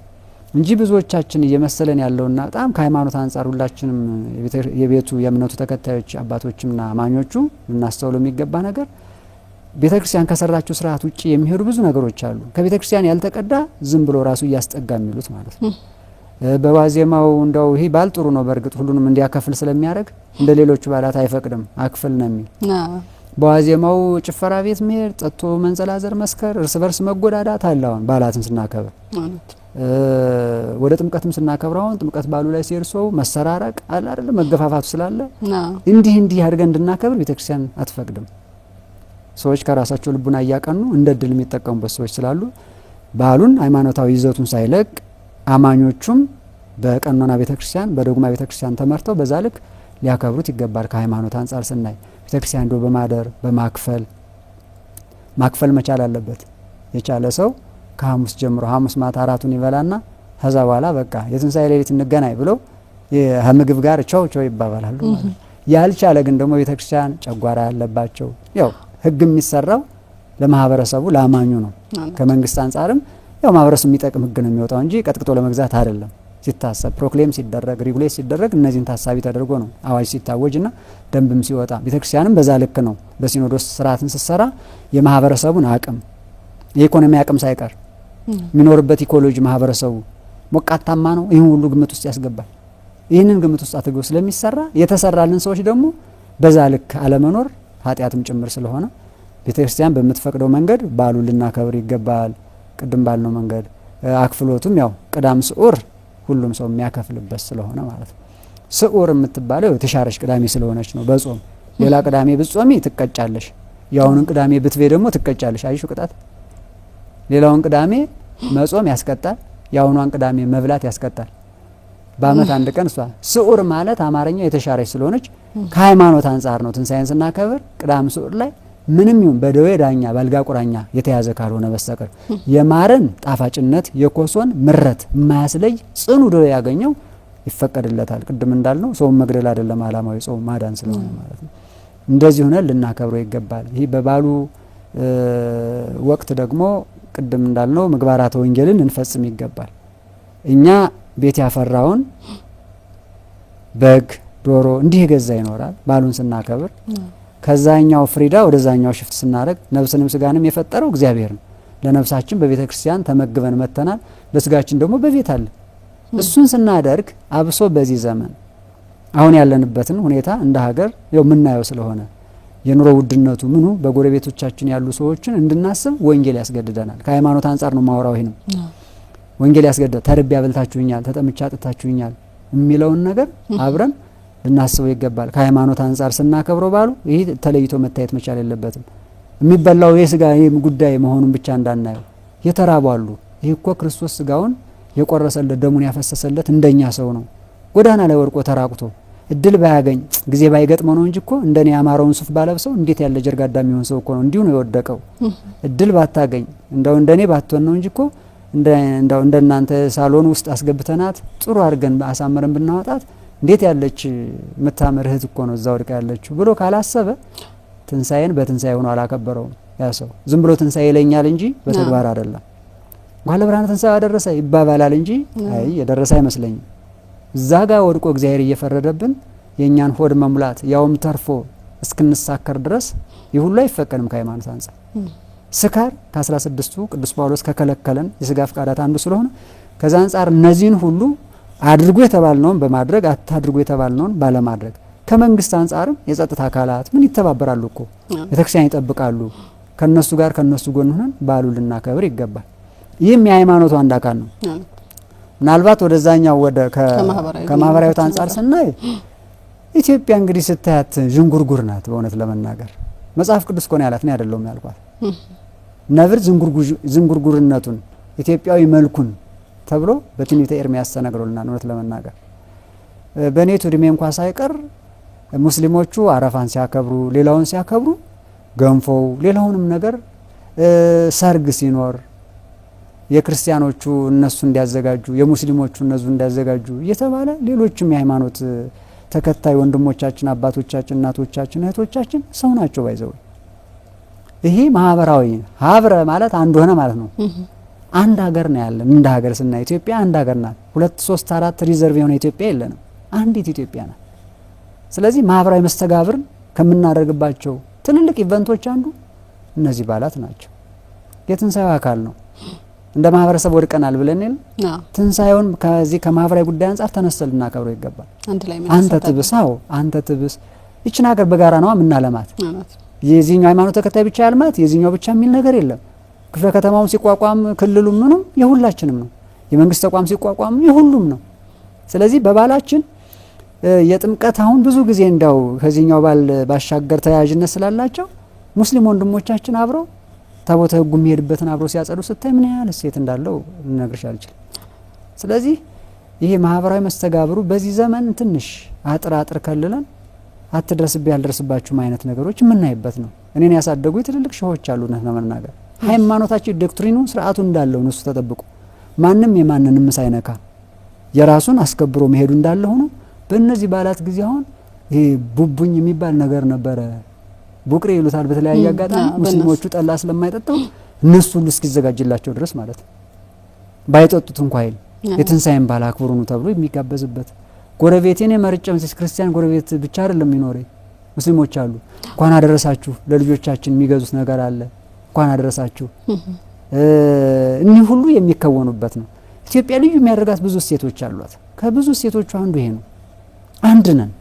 B: እንጂ ብዙዎቻችን እየመሰለን ያለውና በጣም ከሃይማኖት አንጻር ሁላችንም የቤቱ የእምነቱ ተከታዮች አባቶችምና አማኞቹ ልናስተውለው የሚገባ ነገር ቤተክርስቲያን ከሰራችው ስርዓት ውጪ የሚሄዱ ብዙ ነገሮች አሉ። ከቤተክርስቲያን ያልተቀዳ ዝም ብሎ ራሱ እያስጠጋ የሚሉት ማለት ነው። በዋዜማው እንደው ይሄ ባል ጥሩ ነው በእርግጥ ሁሉንም እንዲያከፍል ስለሚያደርግ እንደ ሌሎቹ ባላት አይፈቅድም አክፍል ነው የሚል። በዋዜማው ጭፈራ ቤት መሄድ፣ ጠጥቶ መንዘላዘር፣ መስከር፣ እርስ በርስ መጎዳዳት አለ። አሁን ባላትን ስናከብር ወደ ጥምቀትም ስናከብረው አሁን ጥምቀት ባሉ ላይ ሲርሰው መሰራረቅ አለ አይደል? መገፋፋቱ ስላለ እንዲህ አድርገን እንድናከብር ቤተክርስቲያን አትፈቅድም። ሰዎች ከራሳቸው ልቡና እያቀኑ እንደ ድል የሚጠቀሙበት ሰዎች ስላሉ ባሉን ሃይማኖታዊ ይዘቱን ሳይለቅ አማኞቹም በቀኖና ቤተክርስቲያን በዶግማ ቤተክርስቲያን ተመርተው በዛ ልክ ሊያከብሩት ይገባል። ከሃይማኖት አንጻር ስናይ ቤተክርስቲያን ዶ በማደር ማክፈል መቻል አለበት። የቻለ ሰው ከሐሙስ ጀምሮ ሐሙስ ማታ አራቱን ይበላና ከዛ በኋላ በቃ የትንሣኤ ሌሊት እንገናኝ ብለው የምግብ ጋር ቻው ይባባላሉ ማለት። ያልቻለ ግን ደግሞ ቤተክርስቲያን ጨጓራ ያለባቸው ያው ህግ የሚሰራው ለማህበረሰቡ ለአማኙ ነው። ከመንግስት አንጻርም ያው ማህበረሰቡ የሚጠቅም ህግ ነው የሚወጣው እንጂ ቀጥቅጦ ለመግዛት አይደለም። ሲታሰብ ፕሮክሌም ሲደረግ ሪጉሌት ሲደረግ እነዚህን ታሳቢ ተደርጎ ነው አዋጅ ሲታወጅና ደንብም ሲወጣ። ቤተክርስቲያንም በዛ ልክ ነው በሲኖዶስ ስርዓትን ስትሰራ የማህበረሰቡን አቅም የኢኮኖሚ አቅም ሳይቀር የሚኖርበት ኢኮሎጂ ማህበረሰቡ ሞቃታማ ነው፣ ይህን ሁሉ ግምት ውስጥ ያስገባል። ይህንን ግምት ውስጥ አድርጎ ስለሚሰራ የተሰራልን ሰዎች ደግሞ በዛ ልክ አለመኖር ኃጢአትም ጭምር ስለሆነ ቤተክርስቲያን በምትፈቅደው መንገድ በዓሉን ልናከብር ይገባል። ቅድም ባልነው መንገድ አክፍሎቱም ያው ቅዳም ስዑር ሁሉም ሰው የሚያከፍልበት ስለሆነ ማለት ነው። ስዑር የምትባለው የተሻረች ቅዳሜ ስለሆነች ነው። በጾም ሌላ ቅዳሜ ብትጾሚ ትቀጫለሽ፣ ያውንን ቅዳሜ ብትቤ ደግሞ ትቀጫለሽ። አይሹ ቅጣት ሌላውን ቅዳሜ መጾም ያስቀጣል፣ ያውኗን ቅዳሜ መብላት ያስቀጣል። በአመት አንድ ቀን እሷ ስዑር ማለት አማርኛ የተሻረች ስለሆነች ከሃይማኖት አንጻር ነው ትንሣኤን ስናከብር ቅዳም ስዑር ላይ ምንም ይሁን በደዌ ዳኛ ባልጋ ቁራኛ የተያዘ ካልሆነ በስተቀር የማረን ጣፋጭነት የኮሶን ምረት የማያስለይ ጽኑ ደዌ ያገኘው ይፈቀድለታል። ቅድም እንዳልነው ሰውን መግደል አይደለም አላማው ጾም ማዳን ስለሆነ ማለት ነው። እንደዚህ ሆነ ልናከብረው ይገባል። ይህ በባሉ ወቅት ደግሞ ቅድም እንዳልነው ምግባራተ ወንጌልን እንፈጽም ይገባል። እኛ ቤት ያፈራውን በግ ዶሮ እንዲህ የገዛ ይኖራል ባሉን ስናከብር። ከዛኛው ፍሪዳ ወደዛኛው ሽፍት ስናደርግ ነፍስንም ስጋንም የፈጠረው እግዚአብሔር ነው። ለነፍሳችን በቤተ ክርስቲያን ተመግበን መተናል፣ ለስጋችን ደግሞ በቤት አለ። እሱን ስናደርግ አብሶ በዚህ ዘመን አሁን ያለንበትን ሁኔታ እንደ ሀገር የምናየው ስለሆነ የኑሮ ውድነቱ ምኑ በጎረቤቶቻችን ያሉ ሰዎችን እንድናስብ ወንጌል ያስገድደናል። ከሃይማኖት አንጻር ነው ማውራው። ይሄንም ወንጌል ያስገድዳል። ተርቤ አብልታችሁኛል፣ ተጠምቼ አጥታችሁኛል የሚለውን ነገር አብረን ልናስበው ይገባል። ከሃይማኖት አንጻር ስናከብረው ባሉ ይህ ተለይቶ መታየት መቻል የለበትም። የሚበላው የስጋ ጉዳይ መሆኑን ብቻ እንዳናየው። የተራቡ አሉ። ይህ እኮ ክርስቶስ ስጋውን የቆረሰለት ደሙን ያፈሰሰለት እንደኛ ሰው ነው። ጎዳና ላይ ወድቆ ተራቁቶ እድል ባያገኝ ጊዜ ባይገጥመው ነው እንጂ እኮ እንደኔ ያማረውን ሱፍ ባለብሰው እንዴት ያለ ጀርጋዳ የሚሆን ሰው እኮ ነው። እንዲሁ ነው የወደቀው። እድል ባታገኝ እንደው እንደኔ ባትሆን ነው እንጂ እኮ እንደው እንደናንተ ሳሎን ውስጥ አስገብተናት ጥሩ አድርገን አሳምረን ብናወጣት እንዴት ያለች የምታምር እህት እኮ ነው እዛ ወድቃ ያለችው ብሎ ካላሰበ ትንሳኤን በትንሳኤ ሆኖ አላከበረውም። ያ ሰው ዝም ብሎ ትንሳኤ ይለኛል እንጂ በተግባር አይደለም። እንኳን ለብርሃነ ትንሳኤ አደረሰ ይባባላል እንጂ አይ የደረሰ አይመስለኝም። እዛ ጋር ወድቆ እግዚአብሔር እየፈረደብን የእኛን ሆድ መሙላት ያውም ተርፎ እስክንሳከር ድረስ ይህ ሁሉ አይፈቀድም ከሃይማኖት አንጻር። ስካር ከ16ቱ ቅዱስ ጳውሎስ ከከለከለን የስጋ ፍቃዳት አንዱ ስለሆነ ከዛ አንጻር እነዚህን ሁሉ አድርጎ የተባልነውን በማድረግ አታድርጎ የተባልነውን ባለማድረግ ከመንግስት አንጻርም የጸጥታ አካላት ምን ይተባበራሉ እኮ ቤተክርስቲያን ይጠብቃሉ። ከነሱ ጋር ከነሱ ጎን ሆነን ባሉ ልናከብር ይገባል። ይህም የሃይማኖቱ አንድ አካል ነው። ምናልባት ወደዛኛው ወደ ከማህበራዊ አንጻር ስናይ ኢትዮጵያ እንግዲህ ስታያት ዥንጉርጉር ናት። በእውነት ለመናገር መጽሐፍ ቅዱስ ኮን ያላት ነው አይደለም ያልኳት። ነብር ዝንጉርጉርነቱን ኢትዮጵያዊ መልኩን ተብሎ በትንቢተ ኤርምያስ ተነግሮልናል። እውነት ለመናገር በኔቱ እድሜ እንኳን ሳይቀር ሙስሊሞቹ አረፋን ሲያከብሩ ሌላውን ሲያከብሩ ገንፎው ሌላውንም ነገር ሰርግ ሲኖር የክርስቲያኖቹ እነሱ እንዲያዘጋጁ የሙስሊሞቹ እነሱ እንዲያዘጋጁ እየተባለ ሌሎችም የሃይማኖት ተከታይ ወንድሞቻችን አባቶቻችን እናቶቻችን እህቶቻችን ሰው ናቸው ባይዘው። ይሄ ማህበራዊ ሀብረ ማለት አንድ ሆነ ማለት ነው። አንድ ሀገር ነው ያለን። እንደ ሀገር ስናይ ኢትዮጵያ አንድ ሀገር ናት። 2 3 4 ሪዘርቭ የሆነ ኢትዮጵያ የለንም። አንዲት ኢትዮጵያ ናት። ስለዚህ ማህበራዊ መስተጋብርን ከምናደርግባቸው ትልልቅ ኢቨንቶች አንዱ እነዚህ በዓላት ናቸው። የትንሳኤው አካል ነው። እንደ ማህበረሰብ ወድቀናል ብለን ትንሳኤውን ከዚህ ከማህበራዊ ጉዳይ አንጻር ተነስተን ልናከብረው ይገባል። አንተ ትብሳው አንተ ትብስ ይችን ሀገር በጋራ ነው ምናለማት። የዚህኛው ሃይማኖት ተከታይ ብቻ ያልማት የዚህኛው ብቻ የሚል ነገር የለም። ክፍለ ከተማውም ሲቋቋም ክልሉ ምኑም የሁላችንም ነው። የመንግስት ተቋም ሲቋቋም የሁሉም ነው። ስለዚህ በባላችን የጥምቀት አሁን ብዙ ጊዜ እንዳው ከዚህኛው ባል ባሻገር ተያያዥነት ስላላቸው ሙስሊም ወንድሞቻችን አብረው ታቦተ ሕጉ የሚሄድበትን አብረው ሲያጸዱ ስታይ ምን ያህል እሴት እንዳለው ልነግርሽ አልችልም። ስለዚህ ይሄ ማህበራዊ መስተጋብሩ በዚህ ዘመን ትንሽ አጥር ከልለን አትድረስብኝ ያልደረስባችሁም አይነት ነገሮች የምናይበት ነው። እኔን ያሳደጉ ትልልቅ ሸሆች አሉ ነው ለመናገር ሃይማኖታችን ዶክትሪኑ ስርዓቱ እንዳለው ነው ተጠብቆ ማንም የማንንም ሳይነካ የራሱን አስከብሮ መሄዱ እንዳለ ሆኖ በእነዚህ በዓላት ጊዜ አሁን ይሄ ቡቡኝ የሚባል ነገር ነበረ። ቡቅሬ ይሉታል በተለያየ አጋጣሚ ሙስሊሞቹ ጠላ ስለማይጠጣው እነሱ ሁሉ እስኪዘጋጅላቸው ድረስ ማለት ነው ባይጠጡት እንኳን አይል የትንሳኤን በዓል አክብሩ ነው ተብሎ የሚጋበዝበት። ጎረቤቴን የመርጨም ክርስቲያን ጎረቤት ብቻ አይደለም የሚኖር ሙስሊሞች አሉ። እንኳን አደረሳችሁ ለልጆቻችን የሚገዙት ነገር አለ እንኳን አደረሳችሁ እኒህ ሁሉ የሚከወኑበት ነው። ኢትዮጵያ ልዩ የሚያደርጋት ብዙ እሴቶች አሏት። ከብዙ እሴቶቹ አንዱ ይሄ ነው። አንድ ነን፣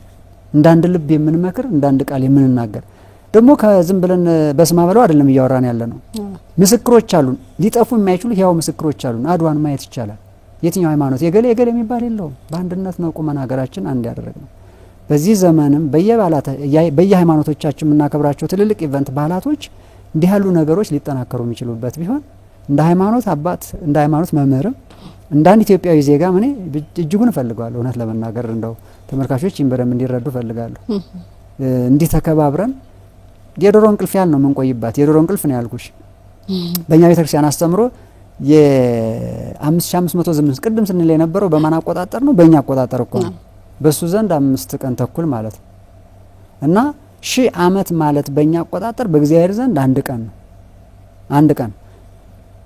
B: እንዳንድ ልብ የምንመክር እንዳንድ ቃል የምንናገር ደግሞ ከዝም ብለን በስማ በለው አይደለም እያወራን ያለ ነው። ምስክሮች አሉን፣ ሊጠፉ የማይችሉ ያው ምስክሮች አሉን። አድዋን ማየት ይቻላል። የትኛው ሃይማኖት የገሌ የሚባል የለውም። በአንድነት ነው ቁመን ሀገራችን አንድ ያደረግነው። በዚህ ዘመንም በየሃይማኖቶቻችን የምናከብራቸው ትልልቅ ኢቨንት ባህላቶች እንዲህ ያሉ ነገሮች ሊጠናከሩ የሚችሉበት ቢሆን እንደ ሃይማኖት አባት እንደ ሃይማኖት መምህርም እንደ አንድ ኢትዮጵያዊ ዜጋ እኔ እጅጉን እፈልጋለሁ። እውነት ለመናገር እንደው ተመልካቾች ይንበረም እንዲረዱ እፈልጋለሁ። እንዲህ ተከባብረን የዶሮ እንቅልፍ ያል ነው የምንቆይባት። የዶሮ እንቅልፍ ነው ያልኩሽ። በእኛ ቤተክርስቲያን አስተምሮ የ5500 ዘመን ቅድም ስንል የነበረው በማን አቆጣጠር ነው? በእኛ አቆጣጠር እኮ ነው። በሱ ዘንድ 5 ቀን ተኩል ማለት ነው። እና 1000 ዓመት ማለት በእኛ አቆጣጠር በእግዚአብሔር ዘንድ 1 ቀን ነው። 1 ቀን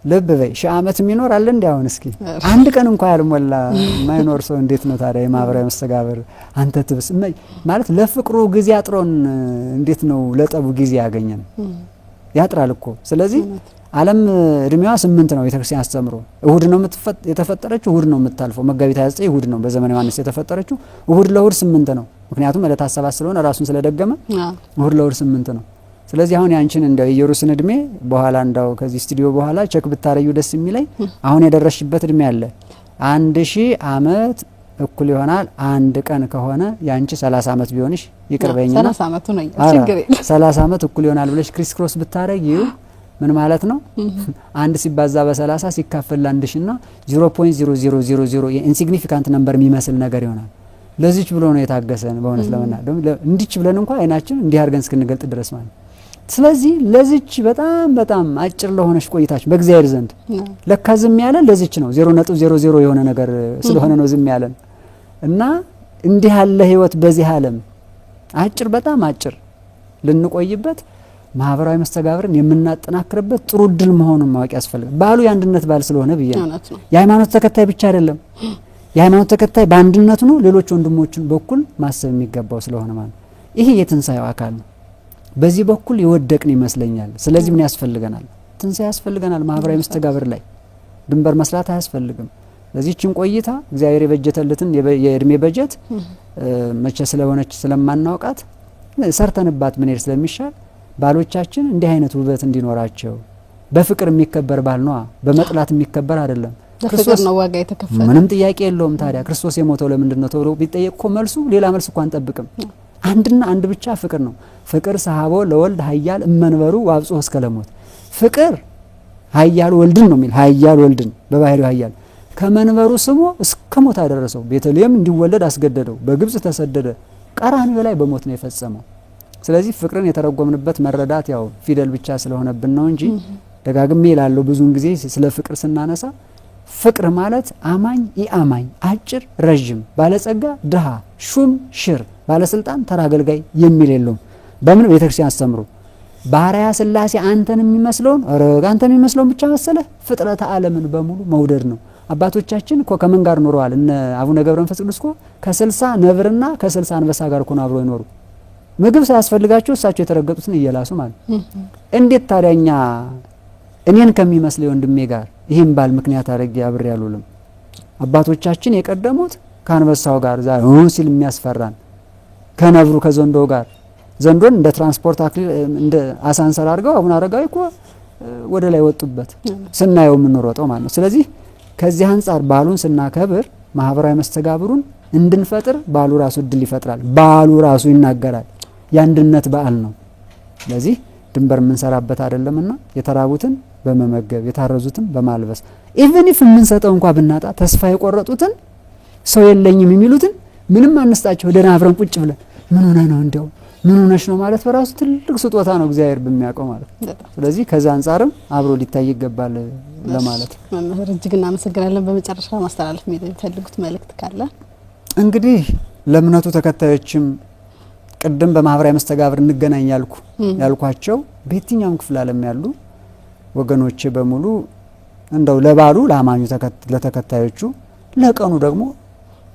B: ልብ በይ 1000 ዓመት የሚኖር አለ እንዴ? አሁን እስኪ አንድ ቀን እንኳን ያልሞላ የማይኖር ሰው እንዴት ነው ታዲያ የማህበራዊ መስተጋብር አንተ ትብስ ማለት ለፍቅሩ ጊዜ አጥሮን እንዴት ነው ለጠቡ ጊዜ ያገኘን? ያጥራል እኮ። ስለዚህ ዓለም እድሜዋ 8 ነው። ቤተክርስቲያን አስተምሮ እሁድ ነው የተፈጠረችው፣ እሁድ ነው የምታልፈው። መጋቢት 29 እሁድ ነው በዘመነ ዮሐንስ የተፈጠረችው። እሁድ ለእሁድ 8 ነው። ምክንያቱም ዕለተ አሰባት ስለሆነ ራሱን ስለደገመ እሁድ ለእሁድ 8 ነው። ስለዚህ አሁን ያንቺን እንደው የኢየሩስን እድሜ በኋላ እንደው ከዚህ ስቱዲዮ በኋላ ቼክ ብታረዩ ደስ የሚለኝ አሁን የደረሽበት እድሜ አለ 1000 ዓመት እኩል ይሆናል አንድ ቀን ከሆነ ያንቺ 30 ዓመት ቢሆንሽ ይቅርበኝና
A: 30 ዓመቱ ነው ችግር የለም
B: 30 ዓመት እኩል ይሆናል ብለሽ ክሪስ ክሮስ ብታረጊው ምን ማለት ነው? አንድ ሲባዛ በ30 ሲካፈል ለ1000 እና 0.0000 የኢንሲግኒፊካንት ነምበር የሚመስል ነገር ይሆናል። ለዚች ብሎ ነው የታገሰን በእውነት ለመናደም እንዲች ብለን እንኳን አይናችን እንዲህ አድርገን እስክንገልጥ ድረስ ማለት። ስለዚህ ለዚች በጣም አጭር ለሆነች ቆይታችን በእግዚአብሔር ዘንድ ለካ ዝም ያለ ለዚች ነው 0.00 የሆነ ነገር ስለሆነ ነው ዝም ያለን እና እንዲህ ያለ ህይወት በዚህ ዓለም አጭር በጣም አጭር ልንቆይበት ማህበራዊ መስተጋብርን የምናጠናክርበት ጥሩ ድል መሆኑን ማወቅ ያስፈልጋል። ባሉ የአንድነት ባል ስለሆነ ብዬ ነው። የሃይማኖት ተከታይ ብቻ አይደለም። የሃይማኖት ተከታይ በአንድነቱ ነው ሌሎች ወንድሞችን በኩል ማሰብ የሚገባው ስለሆነ ማለት ይሄ የትንሳኤው አካል ነው። በዚህ በኩል የወደቅን ይመስለኛል። ስለዚህ ምን ያስፈልገናል? ትንሳኤ ያስፈልገናል። ማህበራዊ መስተጋብር ላይ ድንበር መስራት አያስፈልግም። ለዚህችን ቆይታ እግዚአብሔር የበጀተልትን የእድሜ በጀት መቼ ስለሆነች ስለማናውቃት ሰርተንባት ምን ይር ስለሚሻል ባሎቻችን እንዲህ አይነት ውበት እንዲኖራቸው በፍቅር የሚከበር ባል ነው፣ በመጥላት የሚከበር አይደለም።
A: ክርስቶስ ነው ዋጋ የተከፈለ
B: ምንም ጥያቄ የለውም። ታዲያ ክርስቶስ የሞተው ለምንድነው ተብሎ ቢጠየቅ እኮ መልሱ ሌላ መልስ እንኳን አንጠብቅም። አንድና አንድ ብቻ ፍቅር ነው። ፍቅር ሰሃቦ ለወልድ ኃያል እመንበሩ ዋብጾ እስከ ለሞት። ፍቅር ኃያል ወልድን ነው የሚል ኃያል ወልድን በባህሪው ኃያል ከመንበሩ ስሞ እስከ ሞት አደረሰው። ቤተልሔም እንዲወለድ አስገደደው። በግብጽ ተሰደደ። ቀራንዮ ላይ በሞት ነው የፈጸመው። ስለዚህ ፍቅርን የተረጎምንበት መረዳት ያው ፊደል ብቻ ስለሆነብን ነው እንጂ ደጋግሜ ይላለው ብዙን ጊዜ ስለ ፍቅር ስናነሳ ፍቅር ማለት አማኝ ኢአማኝ፣ አጭር ረጅም፣ ባለጸጋ ድሃ፣ ሹም ሽር፣ ባለስልጣን ተራ አገልጋይ የሚል የለውም። በምን ቤተክርስቲያን አስተምሩ ባሪያ ስላሴ አንተን የሚመስለውን አንተን የሚመስለውን ብቻ መሰለ ፍጥረተ ዓለምን በሙሉ መውደድ ነው። አባቶቻችን እኮ ከምን ጋር ኖረዋል? እነ አቡነ ገብረ መንፈስ ቅዱስ እኮ ከ60 ነብርና ከ60 አንበሳ ጋር እኮ አብሮ ይኖሩ ምግብ ሳያስፈልጋቸው እሳቸው የተረገጡትን እየላሱ ማለት እንዴት ታዲያኛ እኔን ከሚመስለው ወንድሜ ጋር ይሄን ባል ምክንያት አድርጌ አብሬ ያሉልም አባቶቻችን የቀደሙት ከአንበሳው ጋር ዛሬ ሲል የሚያስፈራን ከነብሩ ከዘንዶ ጋር ዘንዶን እንደ ትራንስፖርት አክሊል እንደ አሳንሰር አድርገው አቡነ አረጋዊ እኮ ወደ ላይ ወጡበት ስናየው የምንሮጠው ማለት ነው። ስለዚህ ከዚህ አንጻር ባሉን ስናከብር ማህበራዊ መስተጋብሩን እንድንፈጥር ባሉ ራሱ እድል ይፈጥራል። ባሉ ራሱ ይናገራል። የአንድነት በዓል ነው። ስለዚህ ድንበር የምንሰራበት አይደለምና የተራቡትን በመመገብ የታረዙትን በማልበስ ኢቭን ኢፍ የምንሰጠው እንኳን ብናጣ ተስፋ የቆረጡትን ሰው የለኝም የሚሉትን ምንም አንስጣቸው ደህና አብረን ቁጭ ብለን ምን ሆነ ነው እንዲያው ምን ሆነሽ ነው ማለት በራሱ ትልቅ ስጦታ ነው እግዚአብሔር በሚያውቀው ማለት ነው። ስለዚህ ከዛ አንጻርም አብሮ ሊታይ ይገባል ለማለት
A: መምህር እጅግ እናመሰግናለን። በመጨረሻ ማስተላለፍ የሚፈልጉት መልእክት ካለ?
B: እንግዲህ ለእምነቱ ተከታዮችም ቅድም በማህበራዊ መስተጋብር እንገናኝ ያልኳቸው በየትኛውም ክፍል ዓለም ያሉ ወገኖቼ በሙሉ እንደው ለባሉ ለአማኙ ለተከታዮቹ ለቀኑ ደግሞ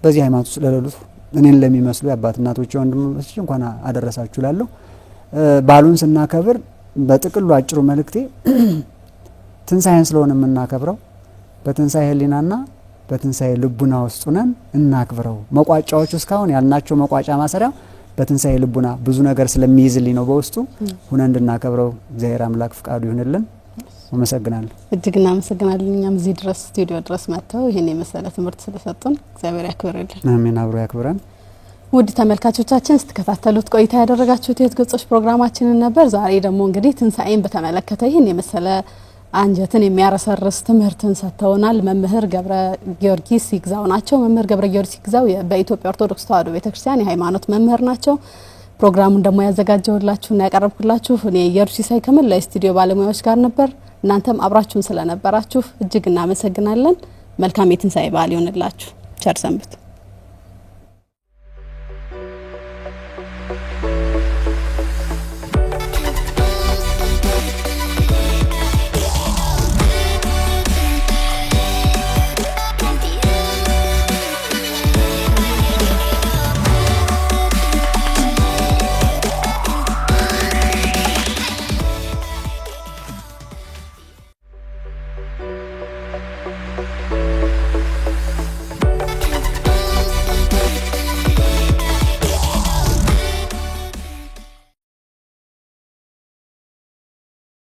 B: በዚህ ሃይማኖት ስለሌሉት እኔን ለሚመስሉ የአባት እናቶች ወንድሞች እንኳን አደረሳችሁ ላለሁ ባሉን ስናከብር በጥቅሉ አጭሩ መልእክቴ ትንሳኤን ስለሆነ የምናከብረው በትንሳኤ ህሊናና በትንሳኤ ልቡና ውስጥ ነን እናክብረው። መቋጫዎቹ እስካሁን ያልናቸው መቋጫ ማሰሪያ በትንሳኤ ልቡና ብዙ ነገር ስለሚይዝልኝ ነው በውስጡ ሆነ እንድናከብረው እግዚአብሔር አምላክ ፍቃዱ ይሁንልን። አመሰግናለሁ።
A: እጅግ እናመሰግናለን። እኛም እዚህ ድረስ ስቱዲዮ ድረስ መጥተው ይሄን የመሰለ ትምህርት ስለሰጡን እግዚአብሔር ያክብርልን።
B: አሜን። አብሮ ያክብረን።
A: ውድ ተመልካቾቻችን ስትከታተሉት ቆይታ ያደረጋችሁት የህይወት ገጾች ፕሮግራማችንን ነበር። ዛሬ ደግሞ እንግዲህ ትንሳኤን በተመለከተ ይሄን የመሰለ አንጀትን የሚያረሰርስ ትምህርትን ሰጥተውናል። መምህር ገብረ ጊዮርጊስ ይግዛው ናቸው። መምህር ገብረ ጊዮርጊስ ይግዛው በኢትዮጵያ ኦርቶዶክስ ተዋሕዶ ቤተክርስቲያን የሃይማኖት መምህር ናቸው። ፕሮግራሙን ደግሞ ያዘጋጀውላችሁና ያቀረብኩላችሁ እኔ ኢየሩሳሌም ከመላው ስቱዲዮ ባለሙያዎች ጋር ነበር። እናንተም አብራችሁን ስለነበራችሁ እጅግ እናመሰግናለን። መልካም የትንሳኤ በዓል ይሁንላችሁ። ቸር ሰንብቱ።